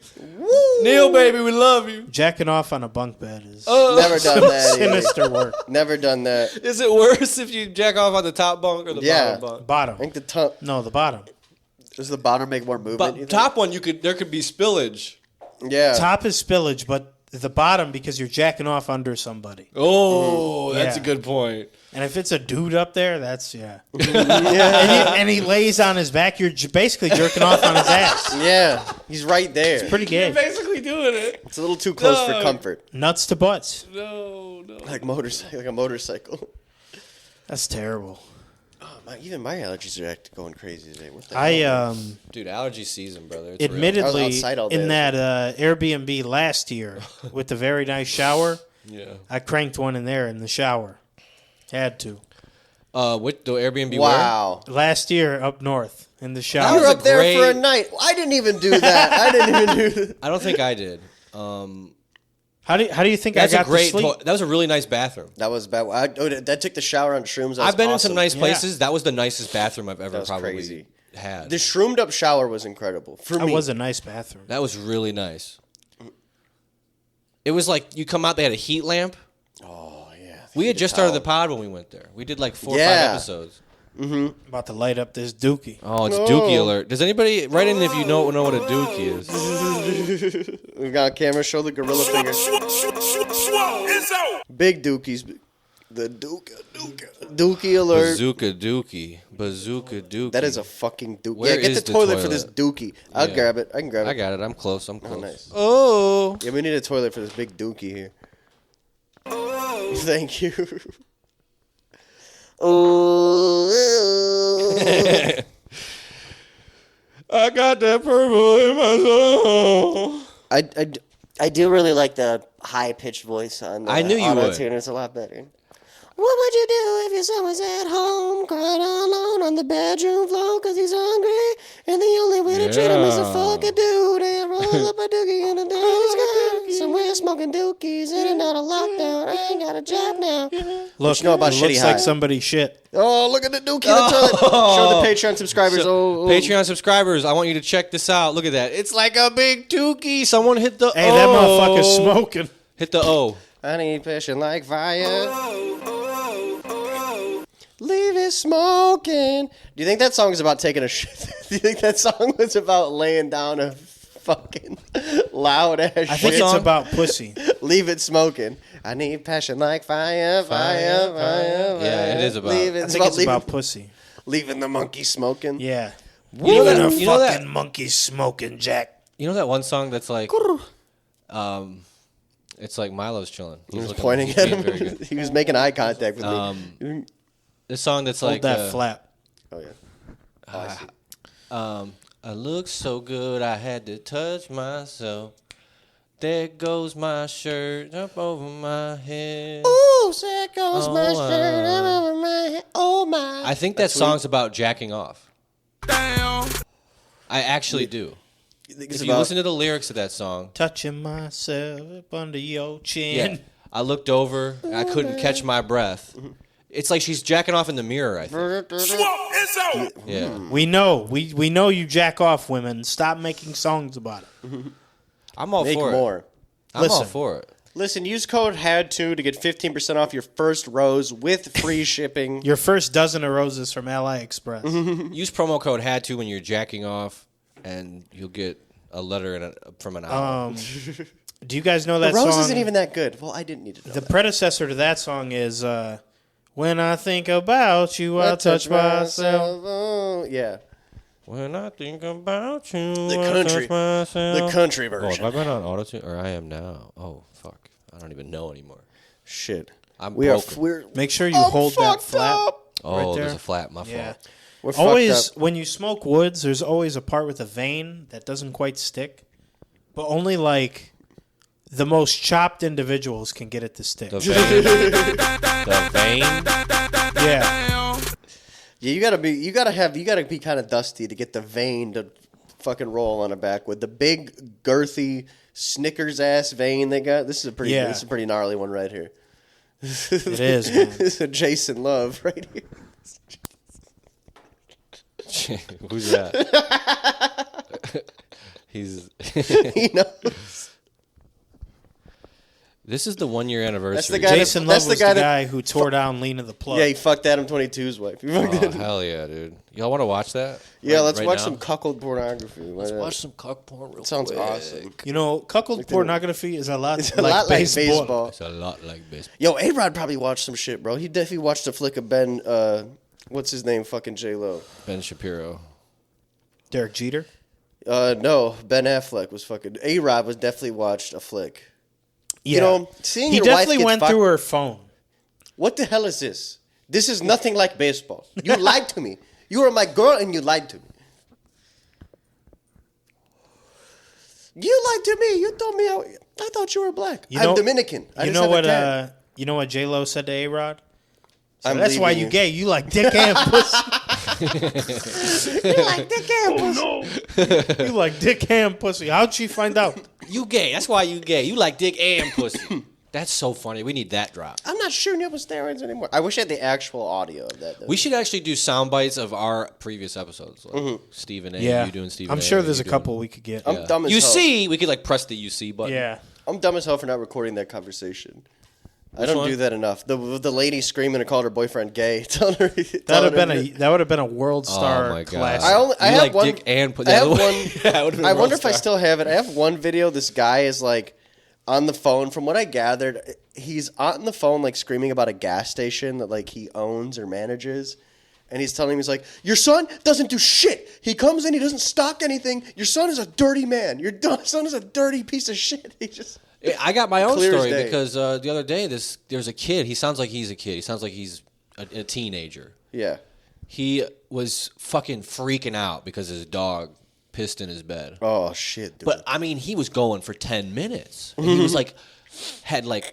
Neil, baby, we love you. Jacking off on a bunk bed is Never done that. either. sinister work. Never done that. Is it worse if you jack off on the top bunk or the Yeah. bottom bunk? Bottom. I think the top. No, the bottom. Does the bottom make more movement? But you think? top one, there could be spillage. Yeah. Top is spillage, but the bottom because you're jacking off under somebody. Oh, that's Yeah. a good point. And if it's a dude up there, that's yeah. And he lays on his back. You're basically jerking off on his ass. Yeah. He's right there. Pretty gay. Basically doing it. It's a little too close for No. comfort. Nuts to butts. No. Like a motorcycle. That's terrible. Even my allergies are going crazy today. What the hell? I Dude, allergy season, brother. It's real. I admittedly was outside all day. in that Airbnb last year with the very nice shower, Yeah. I cranked one in there in the shower. Had to. With the Airbnb Wow. Last year up north in the You shower. were was a up there great- for a night. I didn't even do that. I didn't even do that. I don't think I did. How do you think That's I a got great. to sleep? That was a really nice bathroom. That was bad. That took the shower on shrooms. That I've been was in some awesome. nice Yeah. places. That was the nicest bathroom I've ever That was probably crazy. had. The shroomed up shower was incredible for That me. was a nice bathroom. That was really nice. It was like you come out. They had a heat lamp. Oh yeah. We had just started the pod when we went there. We did like 4 or 5 Yeah. episodes. About to light up this dookie. Oh, it's dookie alert. Does anybody write in if you know what a dookie is? We've got a camera. Show the gorilla finger. Izzo. Big dookies. The dookie alert. Bazooka dookie. Bazooka dookie. That is a fucking dookie. Where Yeah, get is the the toilet for this toilet? dookie. I'll Yeah. grab it. I can grab it. I got it. I'm close. I'm close. nice. Oh. Yeah, we need a toilet for this big dookie here. Thank you. I got that purple in my soul. I do really like the high pitched voice on the I knew you would. auto-tune. It's a lot better. What would you do if your son was at home, crying all alone on the bedroom floor because he's hungry? And the only way to treat him is to Yeah. fuck a dude and roll up a dookie in a dookie. Somewhere smoking dookies in and out of lockdown. I ain't got a job now. Look, know about it Shitty looks High? like somebody shit. Oh, look at the dookie in the toilet. Show the Patreon subscribers. So, Patreon subscribers, I want you to check this out. Look at that. It's like a big dookie. Someone hit the Hey, O. that motherfucker's smoking. Hit the O. I need passion like fire. Leave it smoking. Do you think that song is about taking a shit? Do you think that song was about laying down a fucking loud ass I think shit? it's about pussy. Leave it smoking. I need passion like fire, fire, fire. Yeah, it is about- Leave I it, think it's leaving, about pussy. leaving the monkey smoking. Yeah. You know that- a you know that- fucking monkey smoking, Jack. You know that one song that's like, it's like Milo's chilling. He was looking- pointing he's at being very him. good. He was making eye contact with me. This song that's Hold like, that flap. Oh yeah. Oh, I see. I look so good, I had to touch myself. There goes my shirt up over my head. Ooh, there goes my Oh, shirt over my head. Oh my. I think that song's about jacking off. Damn. I actually do. You think If it's you about listen to the lyrics of that song, Touching myself up under your chin. yeah, I looked over, and I couldn't catch my breath. It's like she's jacking off in the mirror, I think. Swamp is out. Yeah. We know. We know you jack off, women. Stop making songs about it. I'm all Make for more. it. I'm all Listen. for it. Listen, use code HAD2 to get 15% off your first rose with free shipping. Your first dozen of roses from LA Express. Use promo code HAD to when you're jacking off, and you'll get a letter from an owl. Do you guys know The that rose song? isn't even that good. Well, I didn't need to know The that. predecessor to that song is "When I Think About You, I Touch Myself." Oh, yeah. When I think about you, The I country. touch myself. The country Oh, version. have I been on auto-tune? Or I am now. Oh, fuck. I don't even know anymore. Shit. I'm We broken. we're Make sure you hold that fucked flat. up. Oh, right there. there's a flat. My Yeah. fault. We're Always, fucked up. when you smoke woods, there's always a part with a vein that doesn't quite stick, but only like the most chopped individuals can get it to stick. The vein. The vein. Yeah. Yeah, you gotta be kind of dusty to get the vein to fucking roll on a backwood. The big girthy Snickers ass vein they got. This is a pretty gnarly one right here. It is, man. This is a Jason Love right here. Who's that? He's. You know, This is the 1 year anniversary. That's the guy. Jason Love was the guy who tore down Lena the Plug. Yeah, he fucked Adam 22's wife. He fucked Oh, it. hell yeah, dude. Y'all want to watch that? Yeah, Right- let's right watch now? some cuckold pornography. Let's watch some cuck porn real Sounds quick. awesome. You know, cuckold pornography is a lot, It's a like, lot like baseball. baseball. It's a lot like baseball. Yo, A-Rod probably watched some shit, bro. He definitely watched a flick of Ben. What's his name? Fucking J-Lo. Ben Shapiro. Derek Jeter. No, Ben Affleck was fucking. A-Rod was definitely watched a flick. Yeah. You know, seeing he your wife definitely get went fucked- through her phone. What the hell is this? This is nothing like baseball. You lied to me. You were my girl and you lied to me. You lied to me. You told me I thought you were black. I'm Dominican. I You just know have a tan. what? You know what J Lo said to A-Rod? I'm That's why leaving you you. gay. You like dick and pussy. You like dick and pussy. You like dick and pussy. How'd she find out? You gay. That's why you gay. You like dick and pussy. That's so funny. We need that drop. I'm not shooting you up with steroids anymore. I wish I had the actual audio of that. Though. We should actually do sound bites of our previous episodes. Like Stephen A. Yeah. You doing Stephen I'm A. sure you there's a doing- couple we could get. I'm dumb as You hell. see, we could like press the UC button. Yeah. I'm dumb as hell for not recording that conversation. I Which don't one? do that enough. The lady screaming and called her boyfriend gay. Telling her That would have been a world star my God. classic. I You have like one. dick and put I have the other one. way. That would've been I a wonder world if I star. still have it. I have one video. This guy is like on the phone. From what I gathered, he's on the phone like screaming about a gas station that like he owns or manages. And he's telling me, he's like, your son doesn't do shit. He comes in, he doesn't stock anything. Your son is a dirty man. Your son is a dirty piece of shit. He just. I got my own Clear as story day. because the other day there's a kid. He sounds like he's a kid. He sounds like he's a teenager. Yeah. He was fucking freaking out because his dog pissed in his bed. Oh shit. Dude. But I mean, he was going for 10 minutes. And he was like, had like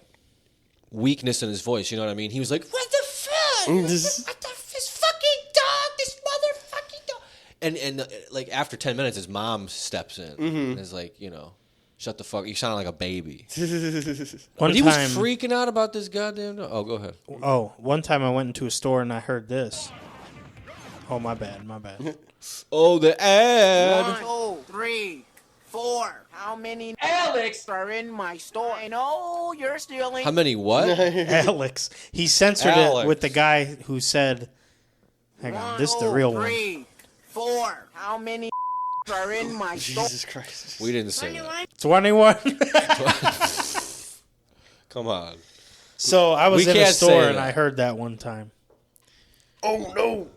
weakness in his voice. You know what I mean? He was like, "What the fuck? This fucking dog, this motherfucking dog." And like after 10 minutes, his mom steps in and is like, you know, shut the fuck. You sound like a baby. One He was time, freaking out about this goddamn dog. Oh, go ahead. one time I went into a store and I heard this. Oh, my bad. Oh, the ad. 1, 2, 3, 4. How many Alex are in my store? I know you're stealing. How many what? Alex. He censored Alex. it with the guy who said, hang on, this is the real one. 3, 4. How many are in my store? Jesus Christ. We didn't say that. 21. Come on. So I was We in a can't store say and that. I heard that one time. Oh no.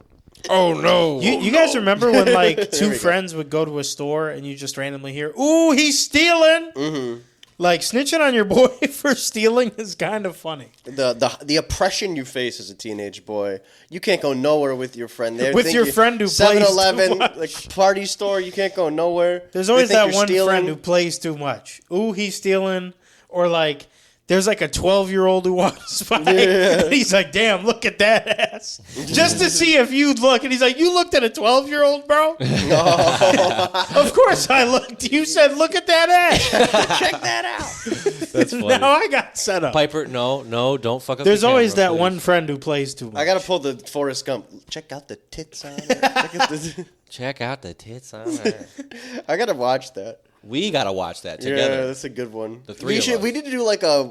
Oh, no. You guys remember when like we two go. friends would go to a store and you just randomly hear, "Ooh, he's stealing." Mm-hmm. Like snitching on your boy for stealing is kind of funny. The oppression you face as a teenage boy. You can't go nowhere with your friend. There, With your friend who plays too 7-Eleven, much. like party store. You can't go nowhere. There's They always think that you're one stealing. friend who plays too much. Ooh, he's stealing. Or like, there's like a 12-year-old who walks by. And he's like, damn, look at that ass. Just to see if you'd look. And he's like, you looked at a 12-year-old, bro? Of course I looked. You said, look at that ass. Check that out. That's funny. Now I got set up. Piper, no, don't fuck up. There's the always camera, that please. one friend who plays too much. I gotta pull the Forrest Gump. Check out the tits on it. Check out the tits on her. I gotta watch that. We gotta watch that together. Yeah, that's a good one. The three of us. We need to do like a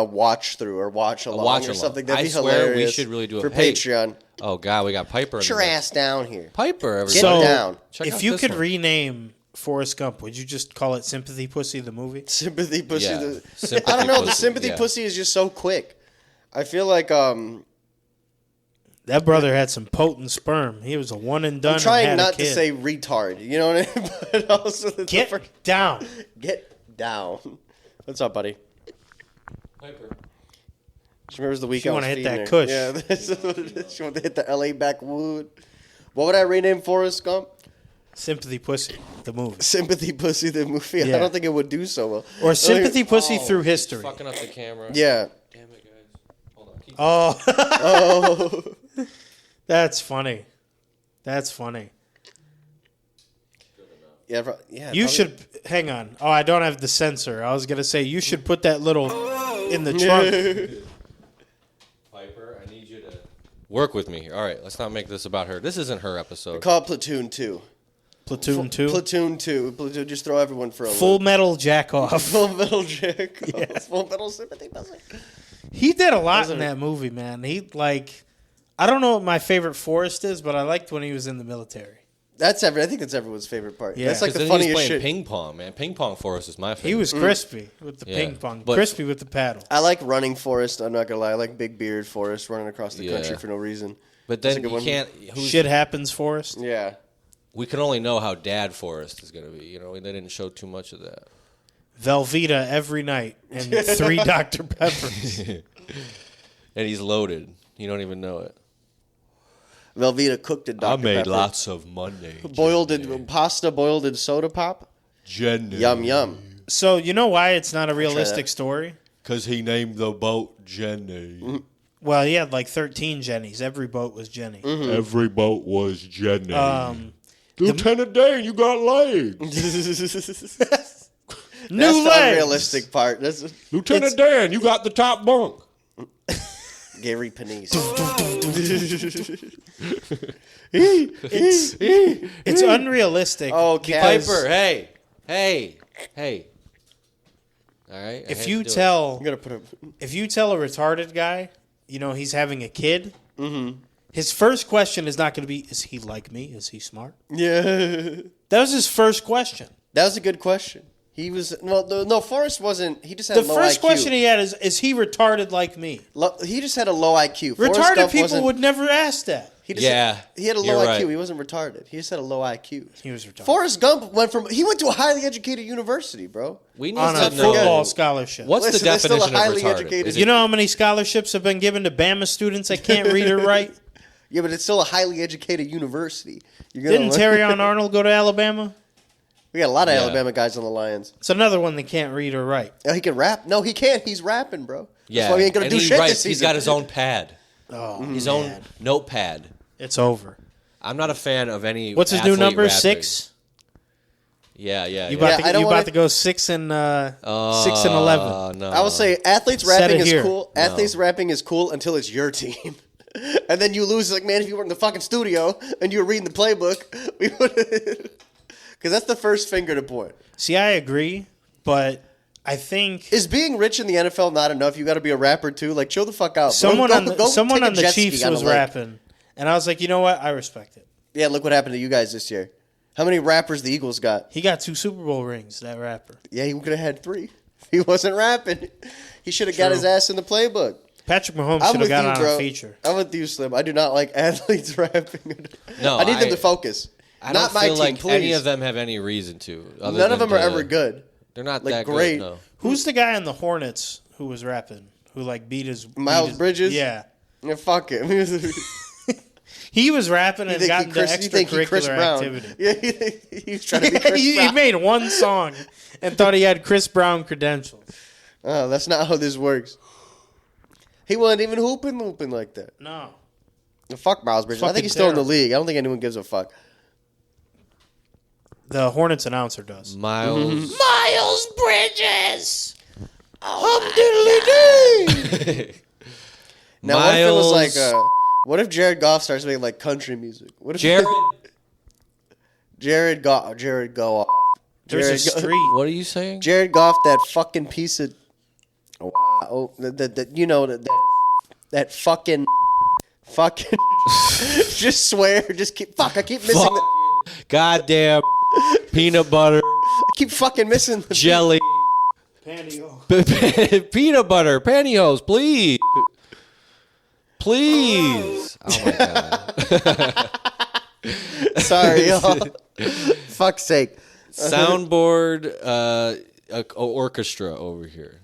watch through or watch along watch or along. something. That'd I be swear hilarious. we should really do a for hey. Patreon. Oh God, we got Piper. Get your ass down here. Piper. Everybody. Get So, down. Check if out you this could one. rename Forrest Gump, would you just call it Sympathy Pussy the movie? Sympathy pussy. Yeah. I Sympathy don't know. The pussy, sympathy yeah. pussy is just so quick. I feel like That brother had some potent sperm. He was a one and done. I'm trying and had not a to kid. say retard. You know what I mean? But also the Get down. Get down. What's up, buddy? Piper. She remembers the week She I was wanna hit feeding that her. kush. Yeah, that's what it is. She wanted to hit the LA backwood. What would I rename Forrest Gump? Sympathy Pussy the movie. Sympathy Pussy the movie. Yeah. I don't think it would do so well. Or Sympathy Pussy Oh, through history. Fucking up the camera. Yeah. Damn it, guys. Hold on. Keep Oh, Oh. that's funny. That's funny. Yeah. You probably- should hang on. Oh, I don't have the sensor. I was gonna say you should put that little in the trunk. Piper, I need you to work with me here. All right, let's not make this about her. This isn't her episode. Call it Platoon 2. Platoon 2. Platoon 2. Platoon, just throw everyone for a Full loop. Metal Jack Off. Full Metal Jack. Full Metal Sympathy Pussy. He did a lot Wasn't in it? that movie, man. I don't know what my favorite Forrest is, but I liked when he was in the military. I think that's everyone's favorite part. Yeah. That's like the Then he was funniest playing shit. ping pong, man. Ping pong for us is my favorite. He was crispy with the Yeah. ping pong, But- crispy with the paddle. I like running Forrest. I'm not gonna lie. I like big beard Forrest running across the Yeah. country for no reason. But That's then a good you one. can't. Shit happens, Forrest. Yeah. We can only know how Dad Forrest is going to be. You know, they didn't show too much of that. Velveeta every night and 3 Dr. Peppers. And he's loaded. You don't even know it. Velveeta cooked it. Dr. Pepper. of money. Boiled in pasta, boiled in soda pop. Jenny. Yum yum. So you know why it's not a that. realistic story? Because he named the boat Jenny. Well, he had like 13 Jennies. Every boat was Jenny. Every boat was Jenny. Lieutenant Dan, you got legs. That's New the legs. unrealistic part. That's Lieutenant Dan, you got the top bunk. Gary Panisse. It's unrealistic. Oh, because Piper, hey. All right. I if had you to do it. tell I'm gonna put a. if you tell a retarded guy, you know, he's having a kid, his first question is not going to be, is he like me? Is he smart? Yeah. That was his first question. That was a good question. He was no. Forrest wasn't. He just had The low first IQ. question he had is he retarded like me? He just had a low IQ. Forrest Retarded Gump people wasn't- would never ask that. He just Yeah, he had a you're low IQ. right. He wasn't retarded. He just had a low IQ. He was retarded. Forrest Gump went to a highly educated university, bro. We need On to a know football scholarship. what's Listen, the they're still a definition of highly retarded. educated- Is it- You know how many scholarships have been given to Bama students that can't read or write? Yeah, but it's still a highly educated university. You're gonna Didn't learn- Terrion Arnold go to Alabama? We got a lot of Yeah. Alabama guys on the Lions. It's another one that can't read or write. Oh, he can rap. No, he can't. He's rapping, bro. Yeah, That's why he ain't gonna and do he shit writes. this He's season. got his own pad, Oh, his own notepad. it's over. I'm not a fan of any. What's his new athlete number? rapping. 6? Yeah. You yeah. about, I don't you wanna- about to go 6 and 11. No. I will say athletes Said rapping it is here. cool. Athletes rapping is cool until it's your team. And then you lose. Like, man, if you were in the fucking studio and you were reading the playbook, we would. Because that's the first finger to point. See, I agree, but I think Is being rich in the NFL not enough? You got to be a rapper too. Like, chill the fuck out. someone Go- on the, go someone take a on the jet ski Chiefs on was the lake. rapping, and I was like, you know what? I respect it. Yeah, look what happened to you guys this year. How many rappers the Eagles got? He got 2 Super Bowl rings, that rapper. Yeah, he could have had 3. He wasn't rapping. He should have got his ass in the playbook. Patrick Mahomes I'm should have with got you, on bro. a feature. I'm with you, Slim. I do not like athletes rapping. No, I need them to focus. I not don't my feel team, like please. any of them have any reason to. other None of than them are to- ever good. They're not Like, that great. good. No. Who's the guy in the Hornets who was rapping? Who like beat his Miles Bridges? Yeah, Yeah, fuck him. You he was rapping and think got he into Chris- you think he Chris extracurricular Brown? activity. Yeah, he was trying to be Chris he Brown. made one song and thought he had Chris Brown credentials. Oh, that's not how this works. He wasn't even hooping like that. No. Fuck Miles Bridges. I Fucking think he's still in the terrible. league. I don't think anyone gives a fuck. The Hornets announcer does. Miles. Miles Bridges. Now, what if it was like, what if Jared Goff starts making like country music? What if Jared Goff? There's a street. What are you saying? Jared Goff, that fucking piece of, that fucking, just swear, I keep missing Goddamn peanut butter, I keep fucking missing the jelly, peanut butter, pantyhose, please. Please. Oh my god. Sorry, y'all. Fuck's sake. Soundboard orchestra over here.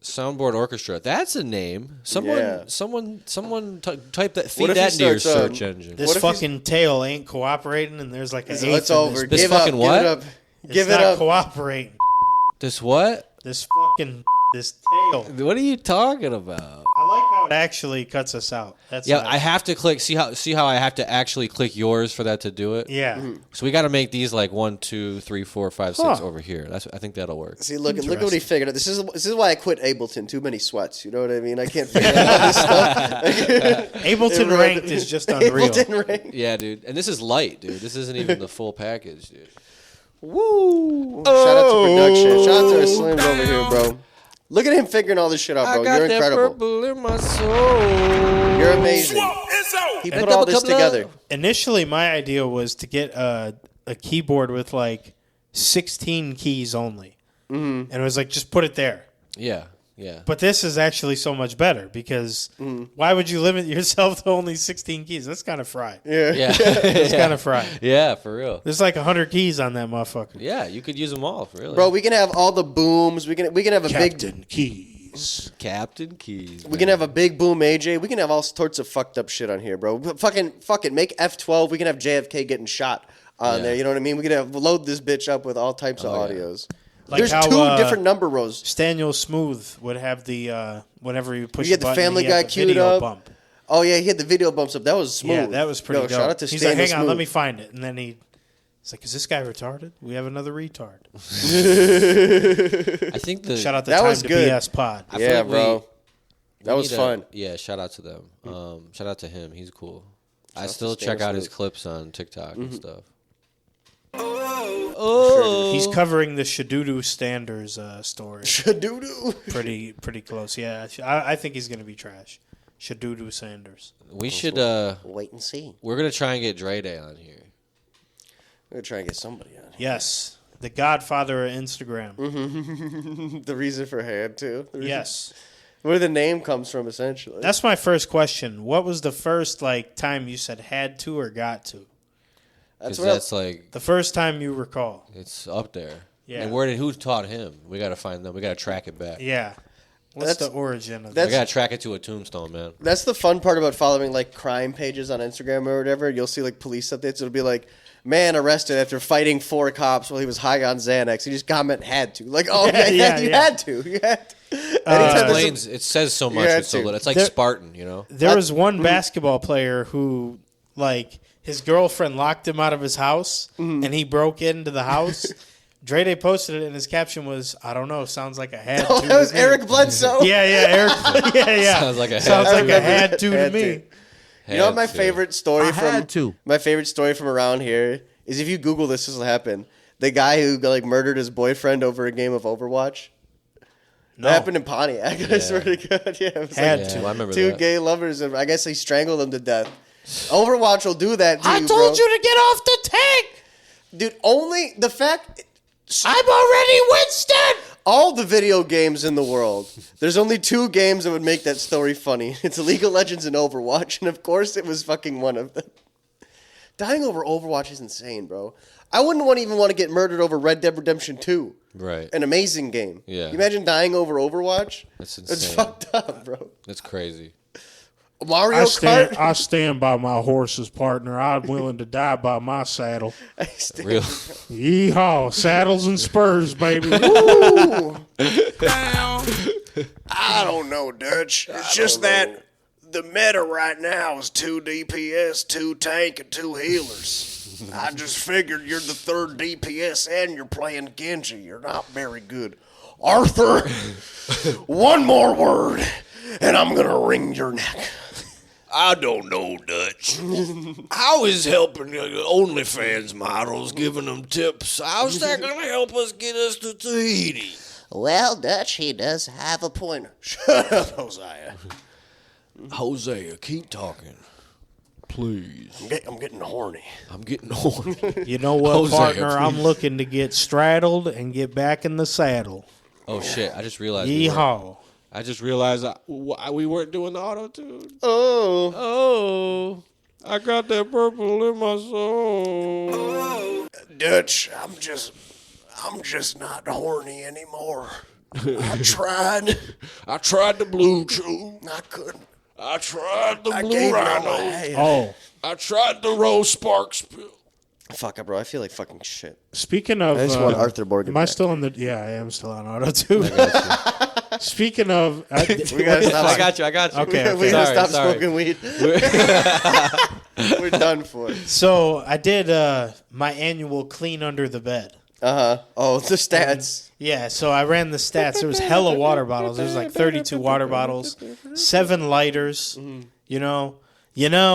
Soundboard Orchestra. That's a name. Someone type that. Feed that into your search engine. This fucking tail ain't cooperating, and there's like an eighth. It's over. This Give fucking up. what? Give it up. It's Give it not up. cooperating. This what? This tail. What are you talking about? I like how it actually cuts us out. That's Yeah, nice. I have to click. See how I have to actually click yours for that to do it. Yeah. So we got to make these like 1, 2, 3, 4, 5, 6 over here. I think that'll work. See, look what he figured out. This is why I quit Ableton. Too many sweats. You know what I mean? I can't figure out all this stuff. Ableton ranked is just unreal. Ableton ranked. Yeah, dude. And this is light, dude. This isn't even the full package, dude. Woo! Shout out to production. Shout out to our Slims over here, bro. Look at him figuring all this shit out, bro. You're incredible. Purple in my soul. You're amazing. He put all this together. Initially, my idea was to get a keyboard with like 16 keys only. And it was like, just put it there. Yeah, yeah. But this is actually so much better because why would you limit yourself to only 16 keys? That's kind of fried. Yeah. That's kind of fried. Yeah, for real. There's like 100 keys on that motherfucker. Yeah, you could use them all, really. Bro, we can have all the booms. We can have a Captain Keys. Captain Keys. We can have a big boom AJ. We can have all sorts of fucked up shit on here, bro. Fuck it. Make F12. We can have JFK getting shot on there. You know what I mean? We can load this bitch up with all types of audios. Like There's how, 2 different number rows. Staniel Smooth would have the whenever you push You had a the button, Family he had Guy the queued video up. Bump. Oh yeah, he had the video bumps up. That was smooth. Yeah, that was pretty dope. Shout out to He's like, hang on, Smooth. let me find it. And then he's like, is this guy retarded? We have another retard. I think the Shout out to That Time was to good. BS Pod. I feel Yeah, like bro. That we was need fun. Yeah, shout out to them. Shout out to him. He's cool. I out still to check Stan out his Smooth. clips on TikTok and stuff. He's covering the Shadoodoo Standers story. Shadoodoo. Pretty close. Yeah, I think he's gonna be trash. Shadoodoo Sanders. We should. Wait and see. We're gonna try and get Dre Day on here. We're gonna try and get somebody on. Yes, the Godfather of Instagram. The reason for Had To. Yes, Where the name comes from, essentially. that's my first question. What was the first time you said had to or got to? That's Because what that's like The first time you recall. it's up there. Yeah. And who taught him? We gotta find them. We gotta track it back. Yeah. What's the origin of that's- We gotta track it to a tombstone, man. That's the fun part about following like crime pages on Instagram or whatever. You'll see like police updates. It'll be like, man arrested after fighting 4 cops while he was high on Xanax. You just comment had to. Like, oh yeah, you had to. You had to. It says so much Yeah, with so too. little. It's like There- Spartan, you know? There was one basketball player who, his girlfriend locked him out of his house, and he broke into the house. Dre Day posted it, and his caption was, "I don't know, sounds like a had Oh, to." that was to me." Eric Bledsoe. Yeah, Eric. Yeah. Sounds like a Sounds had like to. a had to Had me. to. You know what my Had to. favorite story I from had to. my favorite story from around here is if you Google this will happen. The guy who murdered his boyfriend over a game of Overwatch. No. That happened in Pontiac. I swear to God. Yeah, it was Had like to. Yeah, I remember 2 that. gay lovers. And I guess he strangled them to death. Overwatch will do that to I you, told bro. you to get off the tank. Dude, only the fact... I'm already Winston. All the video games in the world, there's only 2 games that would make that story funny. It's League of Legends and Overwatch, and of course it was fucking one of them. Dying over Overwatch is insane, bro. I wouldn't even want to get murdered over Red Dead Redemption 2. Right. An amazing game. Yeah. You imagine dying over Overwatch? That's It's insane. fucked up, bro. That's crazy. Mario Kart? I stand by my horse's partner. I'm willing to die by my saddle. I stand- Real. Yeehaw, saddles and spurs, baby. Ooh. I don't know, Dutch. It's just that The meta right now is 2 DPS, 2 tank, and 2 healers. I just figured you're the 3rd DPS and you're playing Genji. You're not very good. Arthur, one more word, and I'm going to wring your neck. I don't know, Dutch. I was helping OnlyFans models, giving them tips. How's that going to help us get us to Tahiti? Well, Dutch, he does have a point. Shut up, Hosea. Hosea, keep talking. Please. I'm getting horny. I'm getting horny. You know what, Hosea, partner? please. I'm looking to get straddled and get back in the saddle. Oh shit! I just realized. Yeehaw. I just realized we weren't doing the auto-tune. Oh. I got that purple in my soul. Dutch, I'm just not horny anymore. I tried. I tried the blue chew. I couldn't. I tried the I blue gave it all I rhino. had. Oh, I tried the Rose Sparks pill. Fuck it, bro. I feel like fucking shit. speaking of, I just want Arthur Morgan am I back. still in the? Yeah, I am still on auto too. Speaking of, We gotta stop. I got you. Okay, We gotta stop Sorry. smoking weed. We're done for. so I did my annual clean under the bed. Oh, the stats. Yeah, so I ran the stats. There was hella water bottles. There was like 32 water bottles, 7 lighters. You know,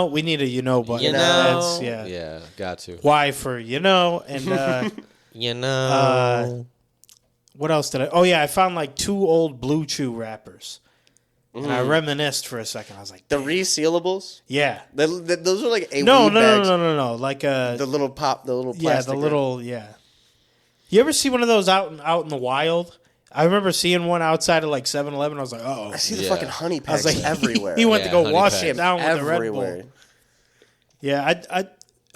we need a button. You know. That's, yeah. Yeah, got to. Y for and You know. what else did I? Oh yeah, I found like 2 old Blue Chew wrappers, and I reminisced for a second. I was like, The resealables. yeah, Those are like a no, weed no, bags. no, like The little yeah, plastic. the little yeah. You ever see one of those out in the wild? I remember seeing one outside of like 7-Eleven. I was like, oh. I see the Yeah. fucking honey I was packs like, everywhere. He went to Yeah, go honey wash packs. it down with the Red everywhere. Bull. Yeah, I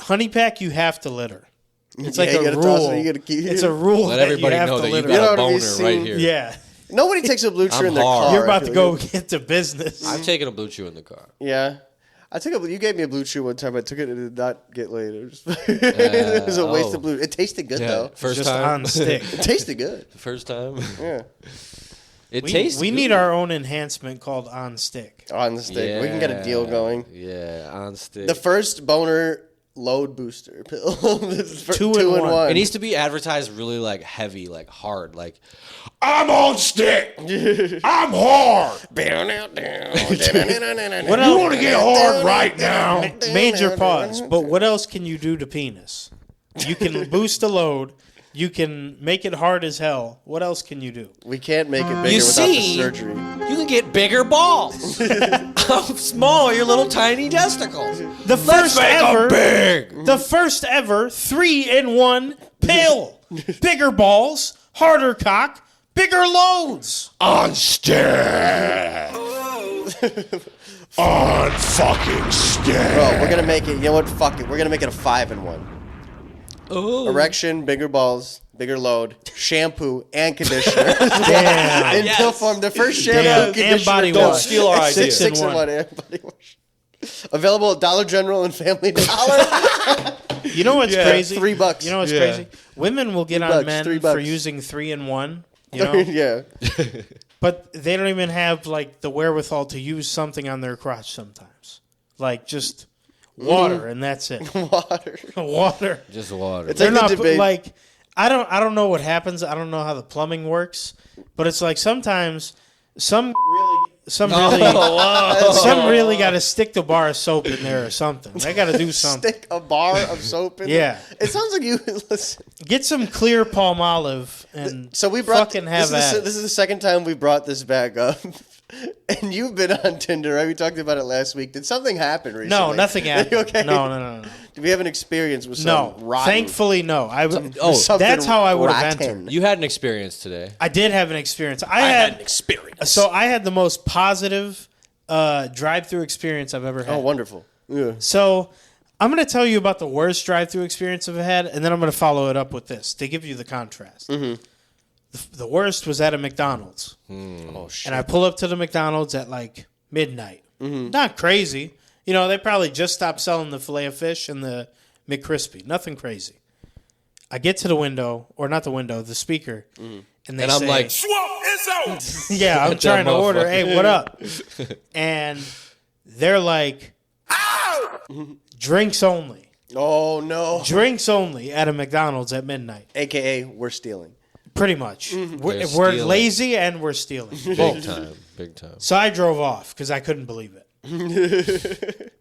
honey pack you have to litter. It's like Yeah, you a gotta rule. toss it, you gotta keep It's a rule Let that everybody you have know to that you litter. got You know a what boner we've seen? right here. Yeah, Nobody takes a blue chew I'm in their hard. car. you're I about to feel go like. get to business. I've taken a blue chew in the car. Yeah. You gave me a blue chew one time. I took it and it did not get laid. It was a waste of blue. It tasted good though. First Just time. on stick. It tasted good. First time. Yeah. It We, tastes. we good. need our own enhancement called on stick. On the stick. We can get a deal going. Yeah, on stick. The first boner load booster pill. Two in one. It needs to be advertised really like heavy, like hard, like I'm on stick. I'm hard. What You else? want to get hard right now? Major pause. But what else can you do to penis? You can boost the load. You can make it hard as hell. What else can you do? We can't make it bigger You without the see? surgery. you can get bigger balls. How small are your little tiny testicles? The first ever, Big. the first ever 3-in-1 pill. Bigger balls, harder cock, bigger loads. On stick. On fucking stick. Bro, we're gonna make it. You know what? Fuck it. We're gonna make it a 5-in-1. Erection, bigger balls, bigger load, shampoo and conditioner. Damn. In pill form. The first shampoo, Damn. And conditioner, body pill. wash. Steal our idea. 6 in 1. and body wash. Available at Dollar General and Family Dollar. You know what's crazy? $3. You know what's crazy? Women will get on $3, men $3. for using 3-in-1. You know, Yeah. but they don't even have like the wherewithal to use something on their crotch sometimes, like just water, and that's it. Water. Water. Just water. It's They're like the not debate. like I don't know what happens. I don't know how the plumbing works, but it's like sometimes some really got to stick the bar of soap in there or something. They got to do something. Stick a bar of soap in Yeah. there. It sounds like you listen. Get some clear palm olive and So we brought fucking have this that. is the second time we brought this back up. And you've been on Tinder, right? We talked about it last week. Did something happen recently? No, nothing happened. You okay? No. Did we have an experience with No, some rotten? thankfully, no. something that's how I would have rotten. entered. You had an experience today. I did have an experience. I had an experience. So I had the most positive drive-through experience I've ever had. Oh, wonderful. Yeah. So I'm going to tell you about the worst drive-through experience I've had, and then I'm going to follow it up with this to give you the contrast. Mm-hmm. The worst was at a McDonald's. Oh, shit. And I pull up to the McDonald's at like midnight. Mm-hmm. Not crazy. You know, they probably just stopped selling the Filet-O-Fish and the McCrispy. Nothing crazy. I get to the window, or not the window, the speaker, and they And I'm say, like, Swamp is out. yeah, I'm trying to order. Hey, what up? And they're like, drinks only. Oh, no. Drinks only at a McDonald's at midnight. AKA, we're stealing. Pretty much. We're They're stealing. lazy and we're stealing. Big time. Big time. So I drove off because I couldn't believe it.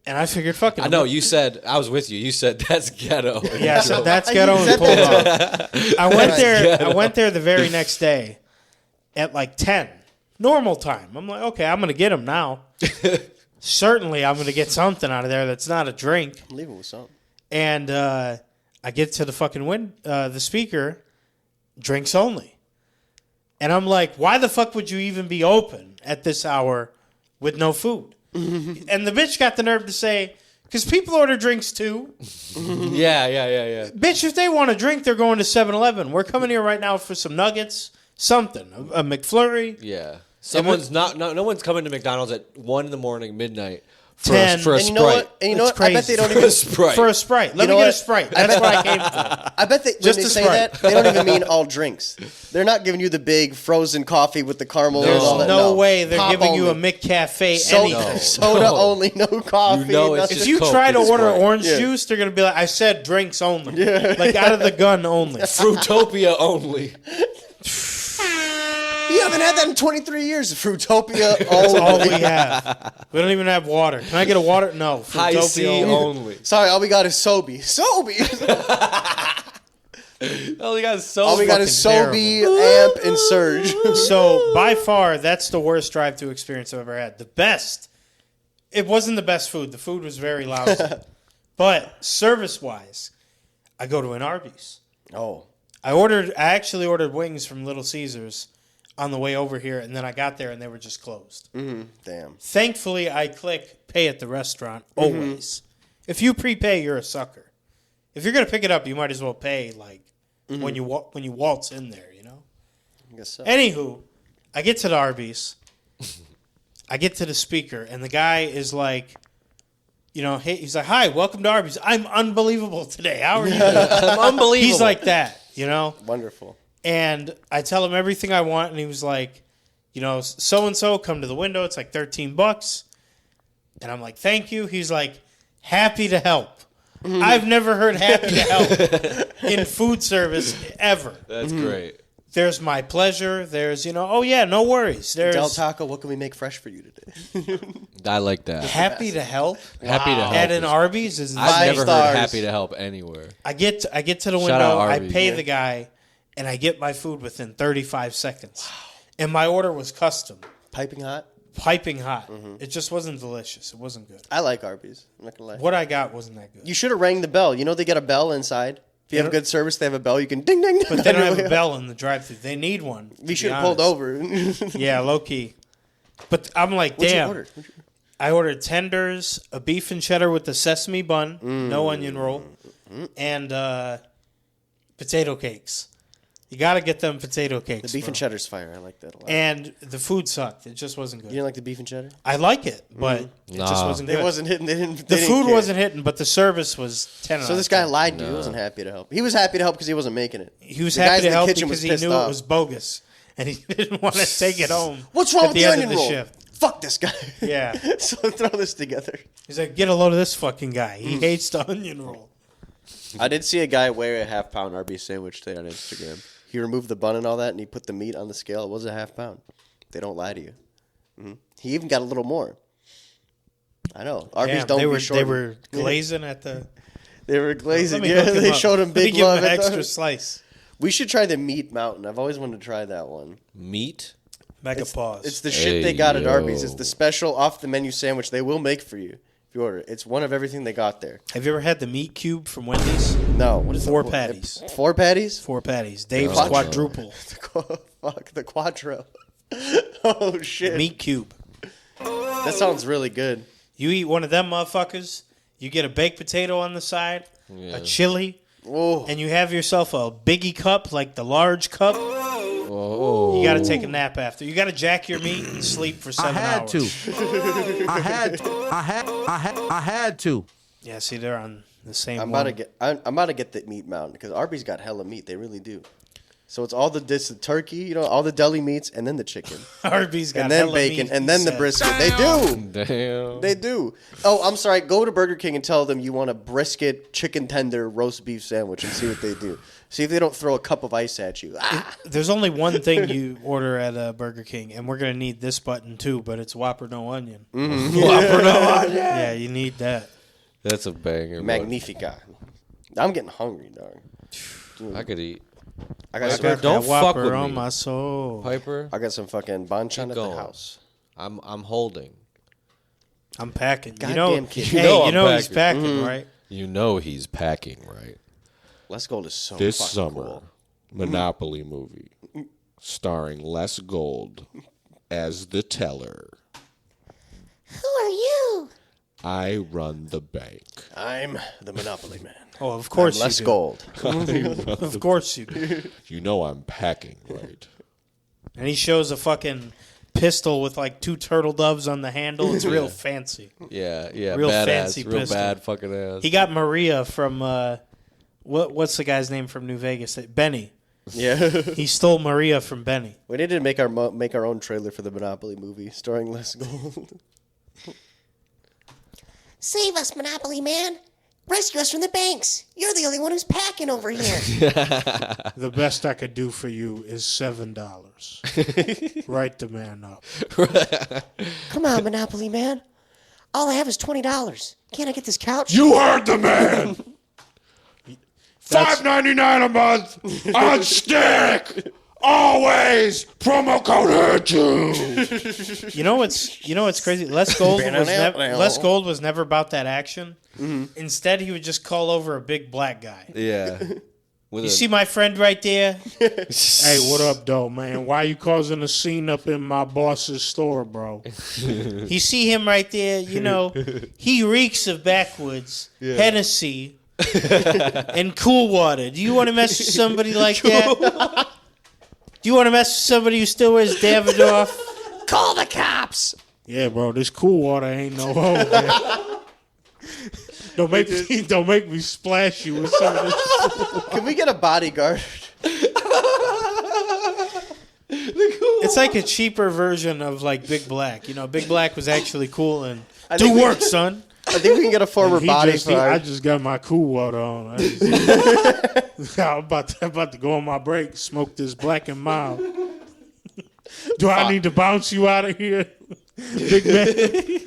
And I figured, fuck it. I know, you said, I was with you. You said, that's ghetto. Yeah, so that's ghetto and pulled off. I went there the very next day at like 10. Normal time. I'm like, okay, I'm going to get him now. Certainly I'm going to get something out of there that's not a drink. Leave it with something. And I get to the fucking the speaker, drinks only. And I'm like, why the fuck would you even be open at this hour with no food? And the bitch got the nerve to say, because people order drinks too. Yeah. Bitch, if they want a drink, they're going to 7-Eleven. We're coming here right now for some nuggets, something, a McFlurry. Yeah. No one's coming to McDonald's at 1 in the morning, midnight, for 10. a And you know Sprite. what? And you know It's what? I bet crazy. they don't even. Sprite. For a Sprite. Let You me know get a what? Sprite. That's what I came for. I bet they, when Just they a say Sprite. that, they don't even mean all drinks. They're not giving you the big frozen coffee with the caramel and There's all that. no way they're Pop giving you a only. McCafe anything. Soda only, no coffee. You know it's nothing. If just you Coke try to and order Sprite. orange juice, they're going to be like, I said drinks only. Like out of the gun only. Fruitopia only. You haven't had that in 23 years. Fruitopia That's all only. we have. We don't even have water. Can I get a water? No. High Fruitopia C only. only. Sorry, all we got is Sobe. Sobe. All we got is so All we got is fucking Sobe, Amp, and Surge. So by far, that's the worst drive-thru experience I've ever had. The best, it wasn't the best food. The food was very lousy. But service-wise, I go to an Arby's. Oh. I actually ordered wings from Little Caesars on the way over here, and then I got there and they were just closed. Damn. Thankfully, I click pay at the restaurant always. If you prepay, you're a sucker. If you're gonna pick it up, you might as well pay like when you waltz in there, you know. I guess so. Anywho, I get to the Arby's. I get to the speaker, and the guy is like, you know, hey, he's like, "Hi, welcome to Arby's. I'm unbelievable today. How are you?" I'm unbelievable. He's like that, you know. Wonderful. And I tell him everything I want, and he was like, you know, so and so, come to the window. It's like $13. And I'm like, thank you. He's like, happy to help. I've never heard happy to help in food service ever. That's great. There's my pleasure. There's, you know, oh yeah, no worries. There's Del Taco, what can we make fresh for you today? I like that. happy to help. Happy to help. At an is- Arby's is I've Five never stars. heard happy to help anywhere. I get to the Shout out window, I Arby's. pay the guy, and I get my food within 35 seconds. Wow. And my order was custom. Piping hot? Piping hot. It just wasn't delicious. It wasn't good. I like Arby's. I'm not going to lie. What I got wasn't that good. You should have rang the bell. You know they get a bell inside? If you have good service, they have a bell. You can ding, ding. But they don't have a bell in the drive-thru. They need one. We should have pulled over. Yeah, low key. But I'm like, What'd you damn. order? I ordered tenders, a beef and cheddar with a sesame bun, no onion roll, and potato cakes. You got to get them potato cakes. The beef and bro. cheddar's fire. I like that a lot. And the food sucked. It just wasn't You good. didn't like the beef and cheddar? I like it, but it just Nah. wasn't They good. wasn't hitting. They didn't. The they didn't food care. wasn't hitting, but the service was 10 So out this of guy 10. lied to you. He wasn't happy to help. He was happy to help because he wasn't making it. He was The guys happy to in the help kitchen because was he pissed knew off. it was bogus, and he didn't want to take it home. What's wrong at with the the end onion of the roll? shift? Fuck this guy. Yeah. So throw this together. He's like, get a load of this fucking guy. He hates the onion roll. I did see a guy weigh a half-pound Arby's sandwich today on Instagram. He removed the bun and all that, and he put the meat on the scale. It was a half pound. They don't lie to you. He even got a little more. I know. Arby's Damn, don't they be were short. they were glazing at the. They were glazing. Let me Yeah, hook him they up. showed him Let me big give love. him an at the- extra slice. We should try the meat mountain. I've always wanted to try that one. Meat? Mega pause. It's the shit they got at yo. Arby's. It's the special off-the-menu sandwich they will make for you if you order it. It's one of everything they got there. Have you ever had the meat cube from Wendy's? No. What is Four it? patties. 4 patties? 4 patties. Dave's Quattro. quadruple. Fuck, the Quattro. Oh, shit. Meat cube. That sounds really good. You eat one of them motherfuckers, you get a baked potato on the side, a chili, Oh. and you have yourself a biggie cup, like the large cup. Oh. You got to take a nap after. You got to jack your meat and sleep for 7 hours. I had to. Yeah, see, they're on the same I'm one. about to get the meat mountain because Arby's got hella meat. They really do. So it's all the turkey, all the deli meats, and then the chicken, Arby's got and then hella bacon, meat, and he then the said. brisket. They do. Damn. They do. Oh, I'm sorry. Go to Burger King and tell them you want a brisket, chicken tender, roast beef sandwich, and see what they do. See if they don't throw a cup of ice at you. There's only one thing you order at Burger King, and we're gonna need this button too, but it's Whopper no onion. Whopper no onion. Yeah, you need that. That's a banger. Magnifica. I'm getting hungry, dog. Bud. I could eat. I got Piper, some, don't that fuck Whopper with on me. my soul. Piper, I got some fucking banchan keep at going. the house. I'm holding. I'm packing. Goddamn kid. Hey, know you I'm know he's packing. packing, right? You know he's packing, right? Let's Gold is so This fucking summer, cool. Monopoly movie starring Les Gold as the teller. Who are you? I run the bank. I'm the Monopoly man. Oh, of course I'm less you do. gold. Of course you do. You know I'm packing, right? And he shows a fucking pistol with like 2 turtle doves on the handle. It's real fancy. Yeah, Real badass, fancy real pistol. bad fucking ass. He got Maria from what's the guy's name from New Vegas? Benny. Yeah. He stole Maria from Benny. We need to make our own trailer for the Monopoly movie starring Les Gold. Save us, Monopoly Man. Rescue us from the banks. You're the only one who's packing over here. The best I could do for you is $7. Write the man up. Come on, Monopoly Man. All I have is $20. Can't I get this couch? You heard the man. $5.99 a month on stick. Always promo code HER2. You know what's crazy? Les Gold was never about that action. Instead, he would just call over a big black guy. Yeah. You see my friend right there? Hey, what up, though, man? Why you causing a scene up in my boss's store, bro? You see him right there? He reeks of backwoods, Hennessy, and Cool Water. Do you want to mess with somebody like that? Do you want to mess with somebody who still wears Davidoff? Call the cops. Yeah, bro, this Cool Water ain't no hoe, man. Don't make me splash you with some of this. Can we get a bodyguard? It's like a cheaper version of like Big Black. Big Black was actually cool and do work, son. I think we can get a former bodyguard. I just got my Cool Water on. I'm about to go on my break, smoke this Black and Mild. Do I need to bounce you out of here, big man?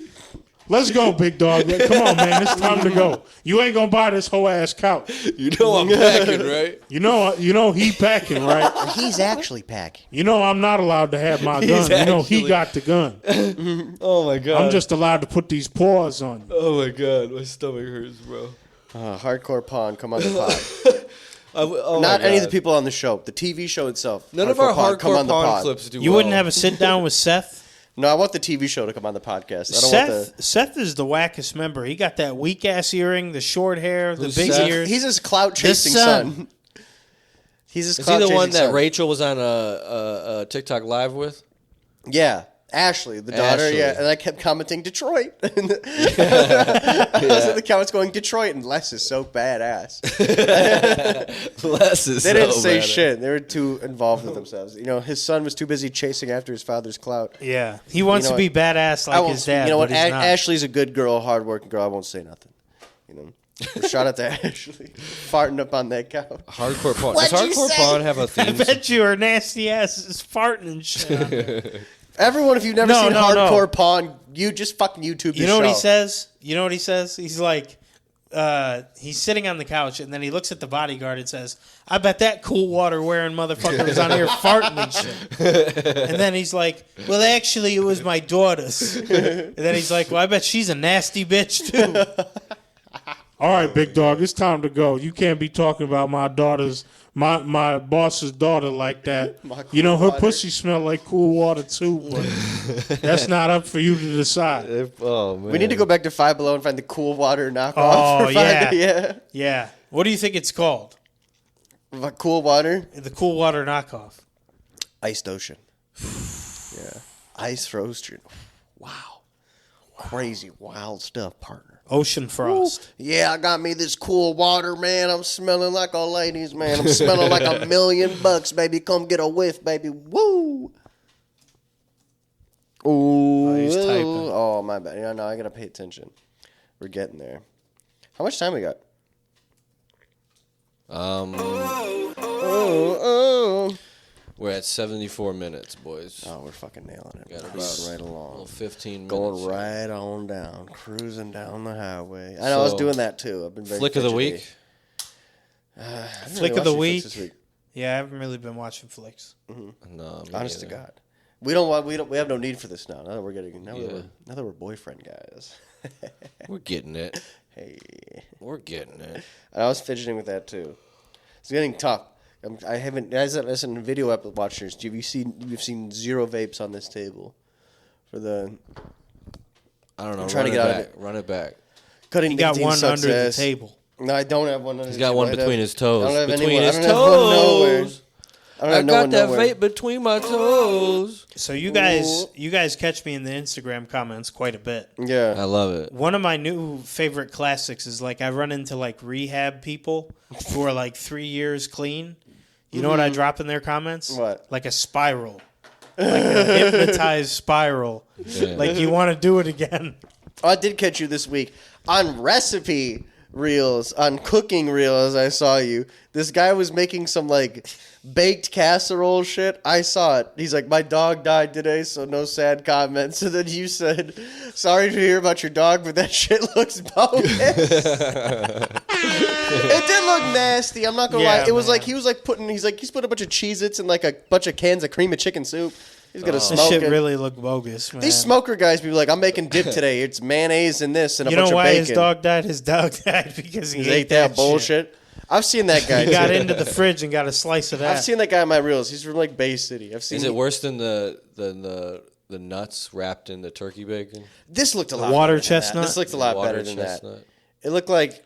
Let's go, big dog. Come on, man. It's time to go. You ain't gonna buy this whole ass couch. You know I'm packing, right? You know he packing, right? He's actually packing. You know I'm not allowed to have my gun. He got the gun. Oh my god. I'm just allowed to put these paws on you. Oh my god, my stomach hurts, bro. Hardcore Pawn, come on the pod. Not any of the people on the show. The TV show itself. None of our Pawn, come hardcore on the pawn pod. clips do You well. wouldn't have a sit down with Seth? No, I want the TV show to come on the podcast. I don't want the... Seth is the wackest member. He got that weak ass earring, the short hair, the Who's big Seth? ears. He's his clout chasing son. son. He's his Is clout he the chasing one that son. Rachel was on a TikTok live with? Yeah. Ashley, the daughter, Ashley. yeah. And I kept commenting Detroit. I was in the comments going, Detroit, and Les is so badass. Les is They didn't so say bad. shit. They were too involved with themselves. His son was too busy chasing after his father's clout. Yeah, he wants to be badass I like won't- his dad. You know what? But he's not. Ashley's a good girl, hardworking girl. I won't say nothing. Shout out to Ashley. Farting up on that couch. Hardcore pawn. What'd Does you hardcore say? pawn have a I theme? bet you her nasty ass is farting and shit. Everyone, if you've never No, seen no, Hardcore no. Pawn, you just fucking YouTube You know what he says? He's like, he's sitting on the couch, and then he looks at the bodyguard and says, I bet that Cool Water wearing motherfucker was on here farting and shit. And then he's like, well, actually, it was my daughter's. And then he's like, well, I bet she's a nasty bitch, too. All right, big dog, it's time to go. You can't be talking about my daughter's, my boss's daughter like that. Her water. pussy smell like Cool Water too, but that's not up for you to decide. Oh man. We need to go back to Five Below and find the Cool Water knockoff. Oh, for yeah. yeah. Yeah. What do you think it's called? Cool Water? The Cool Water knockoff. Iced Ocean. Yeah. Ice Roaster. Wow. Crazy, wild stuff, partner. Ocean frost. Yeah, I got me this cool water, man. I'm smelling like a ladies, man. I'm smelling like $1,000,000, baby. Come get a whiff, baby. Woo! Ooh. he's typing. Oh, my bad. Yeah, no, I got to pay attention. We're getting there. How much time we got? We're at 74 minutes, boys. Oh, we're fucking nailing it. Got Cruising about right along. 15 minutes. Going right on down. Cruising down the highway. I know, I was doing that too. I've been very Flick of the fidgety. week. Flick of the week. This week. Yeah, I haven't really been watching flicks. No, me Honest to neither. God. We have no need for this now. Now that we're getting now that we're boyfriend guys. We're getting it. Hey. We're getting it. I was fidgeting with that too. It's getting tough. I haven't as in video app watchers. You've seen 0 vapes on this table for the I don't know. trying to get out of it. Run it back. cutting. He got nicotine one success. under the table. No, I don't have one under He's the got table. one I between don't- his toes. I don't have Between anyone- his I don't have one nowhere. toes. I don't I have no got one that nowhere. vape between my toes. So you guys catch me in the Instagram comments quite a bit. Yeah. I love it. One of my new favorite classics is like I run into like rehab people who are like 3 years clean. You know what I drop in their comments? What? Like a spiral. Like a hypnotized spiral. Yeah. Like you want to do it again. Oh, I did catch you this week on recipe reels, on cooking reels. I saw you. This guy was making some like baked casserole shit. I saw it. He's like, my dog died today, so no sad comments. And then you said, sorry to hear about your dog, but that shit looks bogus. It did look nasty. I'm not gonna Yeah, lie. It was man. like he's put a bunch of Cheez-Its and like a bunch of cans of cream of chicken soup. He's gonna This smoke shit it. really looked bogus, man. These smoker guys be like, I'm making dip today. It's mayonnaise and this and a you bunch know of why bacon. his dog died? His dog died because he He ate that bullshit. I've seen that guy. He got too. into the fridge and got a slice of that. I've seen that guy in my reels. He's from like Bay City. I've seen. Is it worse than the nuts wrapped in the turkey bacon? This looked a The lot. water better than that. chestnut? This looked a lot Water better than chestnut. that. It looked like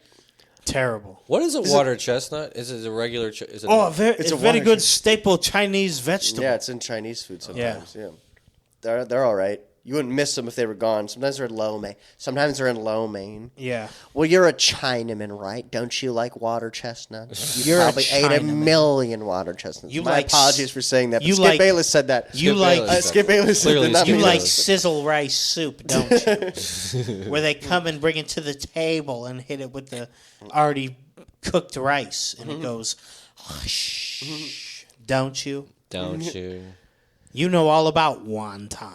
Terrible. What is a water chestnut? Is it a regular? Is it Oh, it's a very water good staple Chinese vegetable. yeah, it's in Chinese food sometimes. Yeah, they're all right. You wouldn't miss them if they were gone. Sometimes they're in lo mein. Sometimes they're in lo mein. Yeah. Well, you're a Chinaman, right? Don't you like water chestnuts? You You're a probably ate a Chinaman. million water chestnuts. You My like apologies for saying that. But you Skip like- Bayliss said that. You Skip like Bayless. Skip Bayliss said Clearly that. Not Skip me. you like Bayless. sizzle rice soup, don't you? Where they come and bring it to the table and hit it with the already cooked rice, and it goes, "Hush." Don't you? Don't you? You know all about wontons.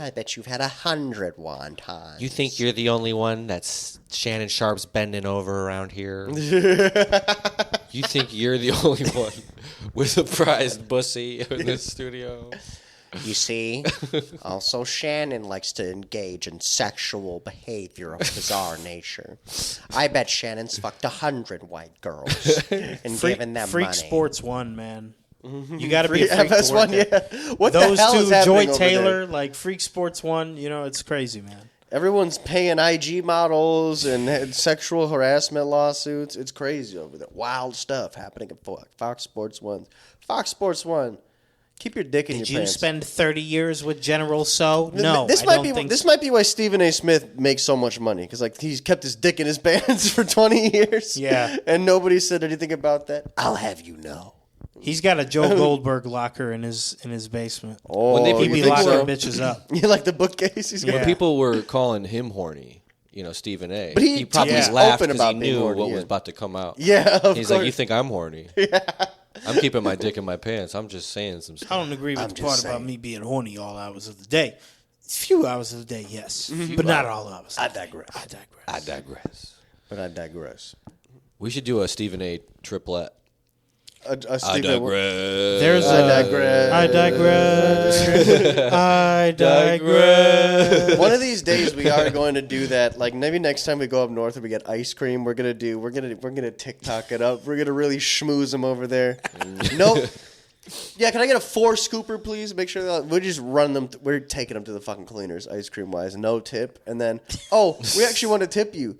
I bet you've had 100 wontons. You think you're the only one that's Shannon Sharp's bending over around here? You think you're the only one with a prized bussy in this studio? You see, also Shannon likes to engage in sexual behavior of bizarre nature. I bet Shannon's fucked 100 white girls and given them Freak money. Sports 1, man. You got to be a freak to FS1, work at. yeah. What Those the hell two, is happening Joy over Taylor, there? like Freak Sports 1, you know, it's crazy, man. Everyone's paying IG models and had sexual harassment lawsuits. It's crazy over there. Wild stuff happening at Fox Sports 1. Fox Sports 1. Keep your dick in Did your you pants. spend 30 years with General So? No, this I might don't be think this so. might be why Stephen A. Smith makes so much money because like he's kept his dick in his pants for 20 years. Yeah. and nobody said anything about that. I'll have you know. He's got a Joe Goldberg locker in his basement. Oh, When they He you be think locking so? bitches up. You like the bookcase? He's got Yeah. People were calling him horny. Stephen A. But he probably was laughed open because about he being knew horny, what yeah. was about to come out. Yeah, of He's course. like, you think I'm horny? Yeah. I'm keeping my dick in my pants. I'm just saying some I stuff. don't agree with I'm the just part saying. about me being horny all hours of the day. Few hours of the day, yes, but not all hours. I digress. I digress. But I digress. We should do a Stephen A. triplet. A I Stephen, digress. There's I a. digress. I digress. I digress. One of these days we are going to do that. Like maybe next time we go up north and we get ice cream, we're gonna TikTok it up. We're gonna really schmooze them over there. No. Yeah, can I get a 4 scooper, please? Make sure that we just run them. We're taking them to the fucking cleaners, ice cream wise, no tip. And then, oh, we actually want to tip you.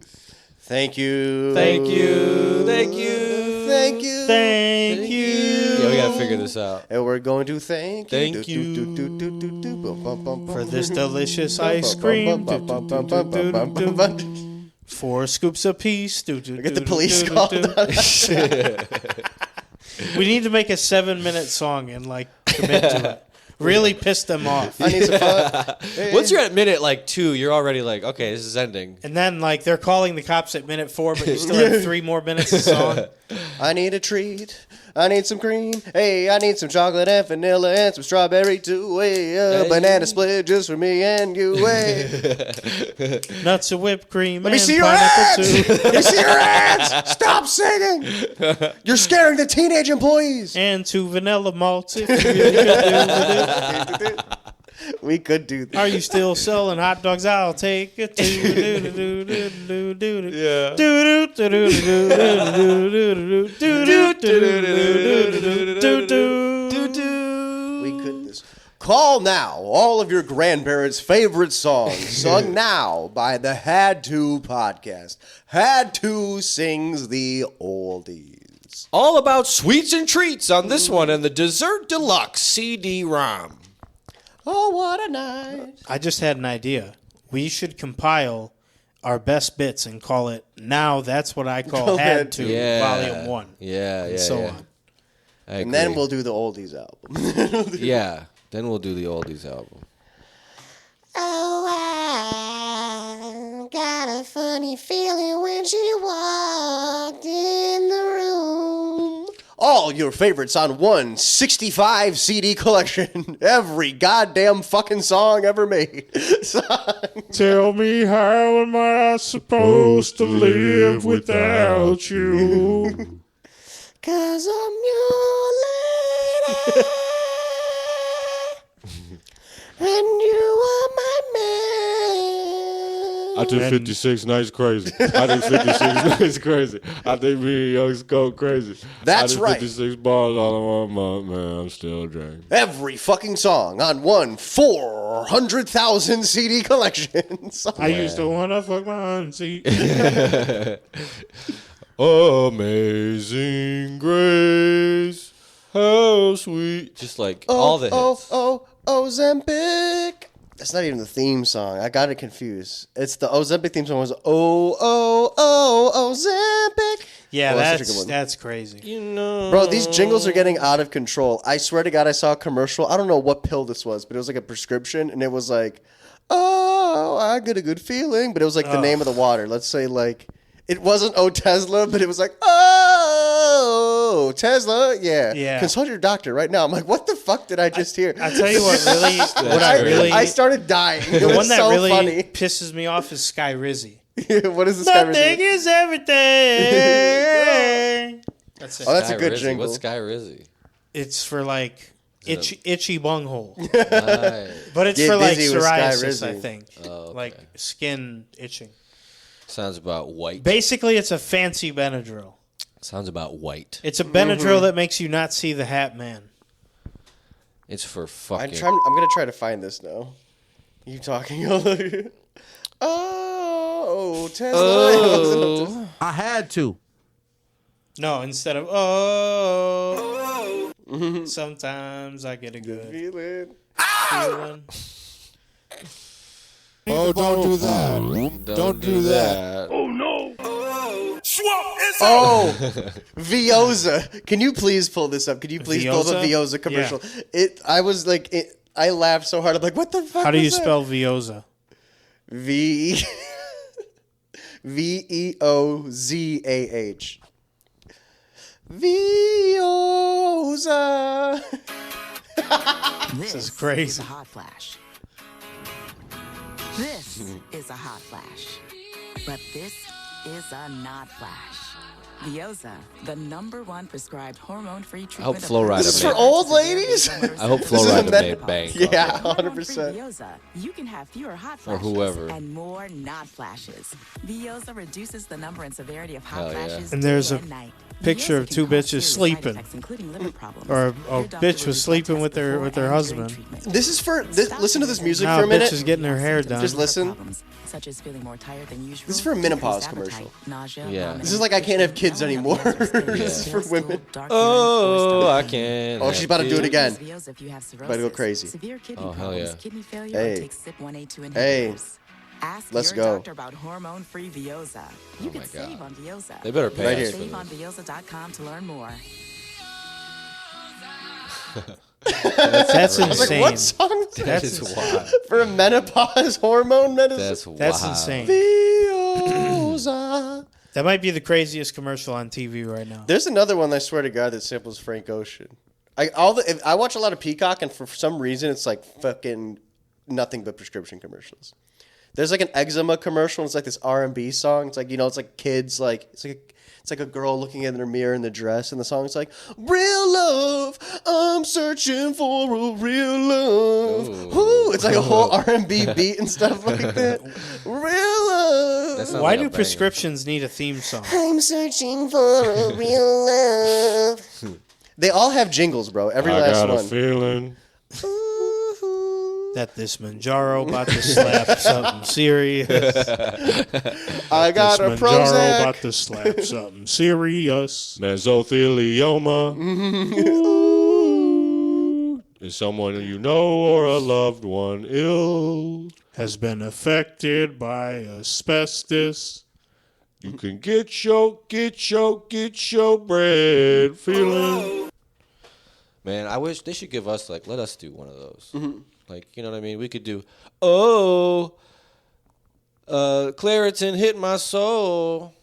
Thank you. Thank you. Thank you. Thank you. Thank you. Yeah, we can't figure this out. And we're going to thank you. For this delicious ice cream. 4 scoops apiece. Get the police called. We need to make a 7-minute song and like commit to it. Really piss them off. I need some fun. Once you're at minute like 2, you're already like, okay, this is ending. And then like they're calling the cops at minute 4, but you still have 3 more minutes of song. I need a treat. I need some cream. Hey, I need some chocolate and vanilla and some strawberry too. Hey, banana split just for me and you. Hey. Nuts and whipped cream. Let me and see your pineapple hands. too. Let me see your hands. Stop singing. You're scaring the teenage employees. And 2 vanilla malts if you really could do with it. We could do that. Are you still selling hot dogs? I'll take it. We could this. Call now all of your grandparents' favorite songs sung now by the Had To podcast. Had To sings the oldies. All about sweets and treats on this one and the Dessert Deluxe CD-ROM. Oh, what a night. I just had an idea. We should compile our best bits and call it Now That's What I Call Had To, Volume 1. Yeah, and so on. And then we'll do the oldies album. Yeah, then we'll do the oldies album. Oh, I got a funny feeling when she walked in the room. All your favorites on one 65 CD collection. Every goddamn fucking song ever made. Tell me, how am I supposed to live without you? 'Cause I'm your lady. And you are my man. I think 56 nights crazy. I think 56 nights crazy. I think me and Young's go crazy. That's right. 56 bars all in 1 month, man. I'm still drinking. Every fucking song on one 400,000 CD collection. I used to want to fuck my auntie. Amazing grace, how sweet. Just like all the hits. Ozempic. That's not even the theme song. I got it confused. It's the Ozempic theme song was Ozempic. Yeah, Well, that's such a good one. that's crazy. You know. Bro, these jingles are getting out of control. I swear to God, I saw a commercial. I don't know what pill this was, but it was like a prescription, and it was like, oh, I get a good feeling. But it was like the name of the water. Let's say like, it wasn't Oh Tesla, but it was like, oh, Tesla. Yeah. Yeah. Consult your doctor right now. I'm like, what the fuck did I just hear? I tell you what really, I started dying. It the was one that so really funny. pisses me off is Sky Rizzy. What is this guy? Nothing is everything. That's it. Oh, that's a Sky good Rizzy. jingle. What's Sky Rizzy? It's for like itchy bunghole. Nice. But it's Get for like busy with Sky psoriasis, I Rizzy. think. Oh, okay. Like skin itching. Sounds about white. Basically, it's a fancy Benadryl. Sounds about white. It's a Benadryl that makes you not see the Hat Man. It's for fucking. I'm gonna try to find this now. You talking? Oh, Tesla. Oh. I had to. No, instead of sometimes I get a good feeling. Oh, don't do that. Don't do that. Oh no! Swamp is Oh, Vioza. Can you please pull this up? Can you please pull the Vioza? Vioza commercial? I was like, I laughed so hard. I'm like, what the fuck? How do you was that? spell Vioza? Veozah. Vioza. This is crazy. Is a hot flash. This is a hot flash. But this is a not flash. Vioza, the #1 prescribed hormone-free treatment. I hope Flo Rida. This is for old ladies? I hope Flo Rida made bank. Yeah, off of it. 100%. Vioza, you can have fewer hot Or flashes whoever. and more not flashes. Vioza reduces the number and severity of hot Hell yeah. flashes And there's day a and night. picture of Vioza two can cause bitches serious sleeping. side effects, including liver problems. Or a Your doctor bitch will was do sleeping blood with tests her before and during husband. treatment. This is for listen to this music Now for a a minute. bitch is getting her hair done. Just listen. Such as feeling more tired than usual. This is for a menopause increased commercial. commercial. Nausea, Yeah. This is like I can't have kids anymore. This is for women. Oh, I can't. Oh, she's about to do it again. If you have About to go crazy. severe kidney Oh, hell problems, yeah. kidney failure, Hey. or take SIP1A2 inhibitors. Hey. Ask Let's your go. doctor about hormone-free Vioza. You can save on Vioza. They better pay Right us here. for this. SaveOnVioza.com to learn more. That's I was like, insane. what song? That is wild. For a menopause hormone medicine? That's wild. That's insane. Vioza. That might be the craziest commercial on TV right now. There's another one, I swear to God, that samples Frank Ocean. I watch a lot of Peacock, and for some reason, it's like fucking nothing but prescription commercials. There's like an eczema commercial. And it's like this R&B song. It's like, you know, it's like kids, like it's like a girl looking in her mirror in the dress, and the song's like, "Real love, I'm searching for a real love." Ooh, it's like a whole R&B beat and stuff like that. Real love. Why do prescriptions need a theme song? I'm searching for a real love. They all have jingles, bro. Every I last got one. a feeling. That this Manjaro about to slap something serious. I got a Manjaro Prozac. about to slap something serious. Mesothelioma. Is someone you know or a loved one ill? Has been affected by asbestos. You can get your bread feeling. Man, I wish they should give us, like, let us do one of those. Mm-hmm. Like, you know what I mean? We could do, Claritin hit my soul.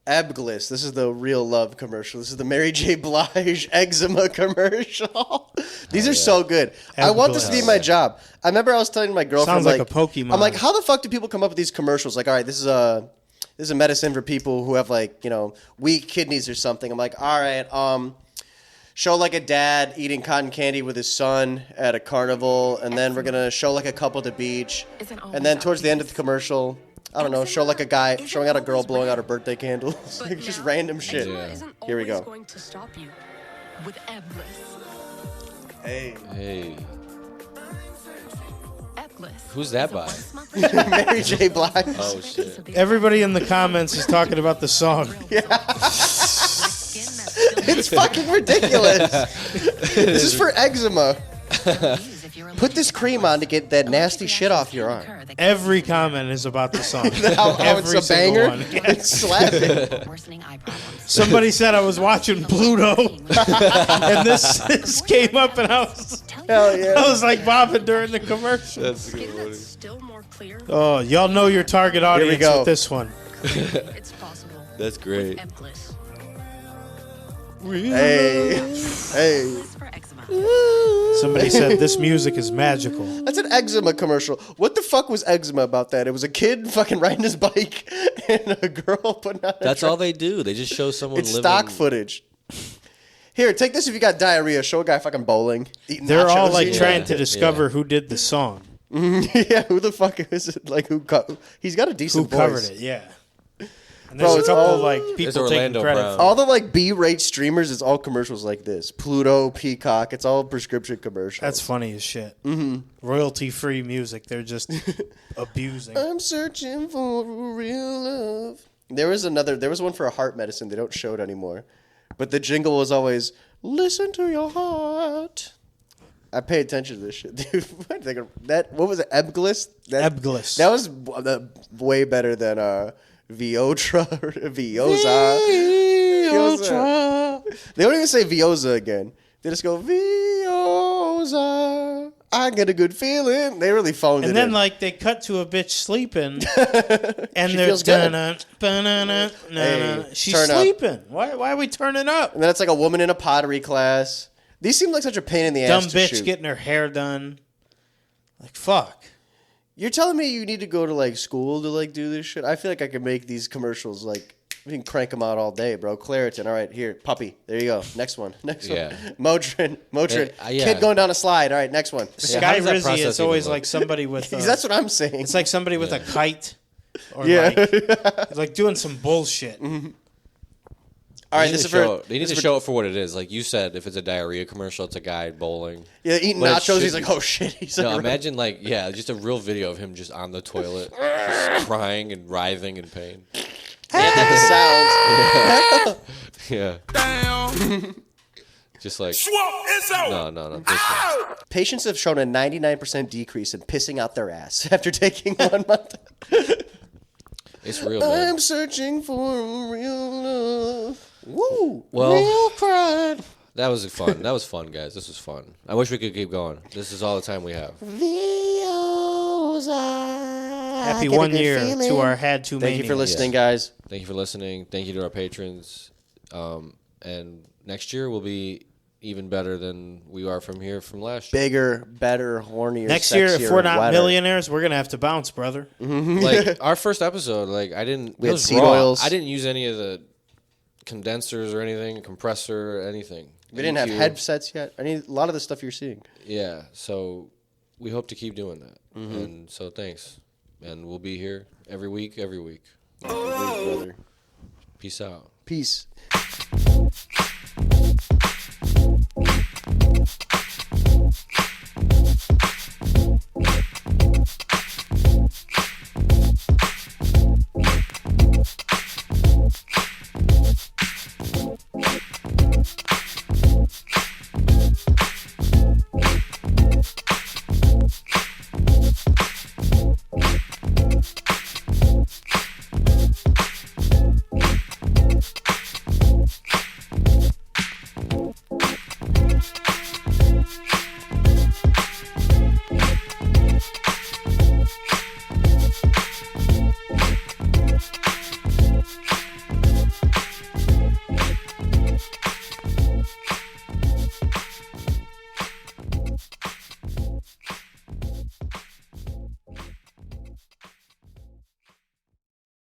Ebglyss. This is the real love commercial. This is the Mary J. Blige eczema commercial. These are so good. I want this to be my job. I remember I was telling my girlfriend, Sounds like a Pokemon. I'm like, how the fuck do people come up with these commercials? Like, all right, this is a medicine for people who have, like, you know, weak kidneys or something. I'm like, all right, show like a dad eating cotton candy with his son at a carnival, and then we're gonna show like a couple at the beach, and then towards the end of the commercial, I don't know, show like a guy showing out a girl blowing out her birthday candles, like just random shit. Here we go. Going to stop you with Ebglyss. Hey. Who's that by? Mary J. Blige. Oh, shit. Everybody in the comments is talking about the song. It's fucking ridiculous. This is for eczema. Put this cream on to get that nasty shit off your arm. Every comment is about the song. How Every it's a banger? single one. It's slapping. Somebody said I was watching Pluto, and this came up, and I was, Hell yeah. I was like bobbing during the commercial. That's a good one. Still more clear. Oh, y'all know your target audience go. with this one. It's possible. That's great. Ebglyss. Hey. Somebody said this music is magical. That's an eczema commercial. What the fuck was eczema about that? It was a kid fucking riding his bike and a girl putting on That's all they do. They just show someone It's living. stock footage. Here, take this if you got diarrhea. Show a guy fucking bowling. Eating They're all nachos. like trying to discover who did the song. Yeah, who the fuck is it? Like, he's got a Who decent voice. covered it, yeah. And Bro, there's a it's couple all- like It's people taking Orlando credit. Brown. All the like B-rate streamers, it's all commercials like this. Pluto, Peacock, it's all prescription commercials. That's funny as shit. Mm-hmm. Royalty-free music. They're just abusing. I'm searching for real love. There was one for a heart medicine. They don't show it anymore. But the jingle was always, listen to your heart. I pay attention to this shit, dude. What was it? Ebglyss? Ebglyss. That was way better than Viotra or Vioza. They don't even say Vioza again. They just go, Vioza. I get a good feeling. They really phoned it And then in. like they cut to a bitch sleeping, and She they're feels good. she's turn up. sleeping. Why are we turning up? And then it's like a woman in a pottery class. These seem like such a pain in the Dumb ass to bitch shoot. getting her hair done. Like fuck. You're telling me you need to go to like school to like do this shit? I feel like I could make these commercials like we can crank them out all day, bro. Claritin, all right, here, puppy. There you go. Next one. Next one. Motrin. Yeah. Kid going down a slide. All right, next one. Sky Rizzy is always like somebody with. That's what I'm saying. It's like somebody with a kite, or Yeah. like doing some bullshit. All right, this is for. They need to show it for what it is. Like you said, if it's a diarrhea commercial, it's a guy bowling. Yeah, eating But it nachos. He's shouldn't. like, oh shit. He's No, like, imagine just a real video of him just on the toilet, just crying and writhing in pain. the sounds. Yeah. Damn. Just like Swamp is out. no. This one. Patients have shown a 99% decrease in pissing out their ass after taking 1 month. It's real, man. I'm searching for real love. Woo! Well, real pride. that was fun. That was fun, guys. This was fun. I wish we could keep going. This is all the time we have. Happy 1 year to our Had To Thank you for Mania. listening, guys. Thank you for listening. Thank you to our patrons. And next year will be even better than we are from last year. Bigger, better, hornier, Next year, if sexier, we're not wetter. millionaires, we're gonna have to bounce, brother. Like our first episode, like I didn't. We it had was seed raw. oils. I didn't use any of the condensers or anything, compressor or anything. We didn't have EQ. headsets yet. A lot of the stuff you're seeing. Yeah, so we hope to keep doing that. And so thanks. And we'll be here every week. Brother. Peace out. Peace.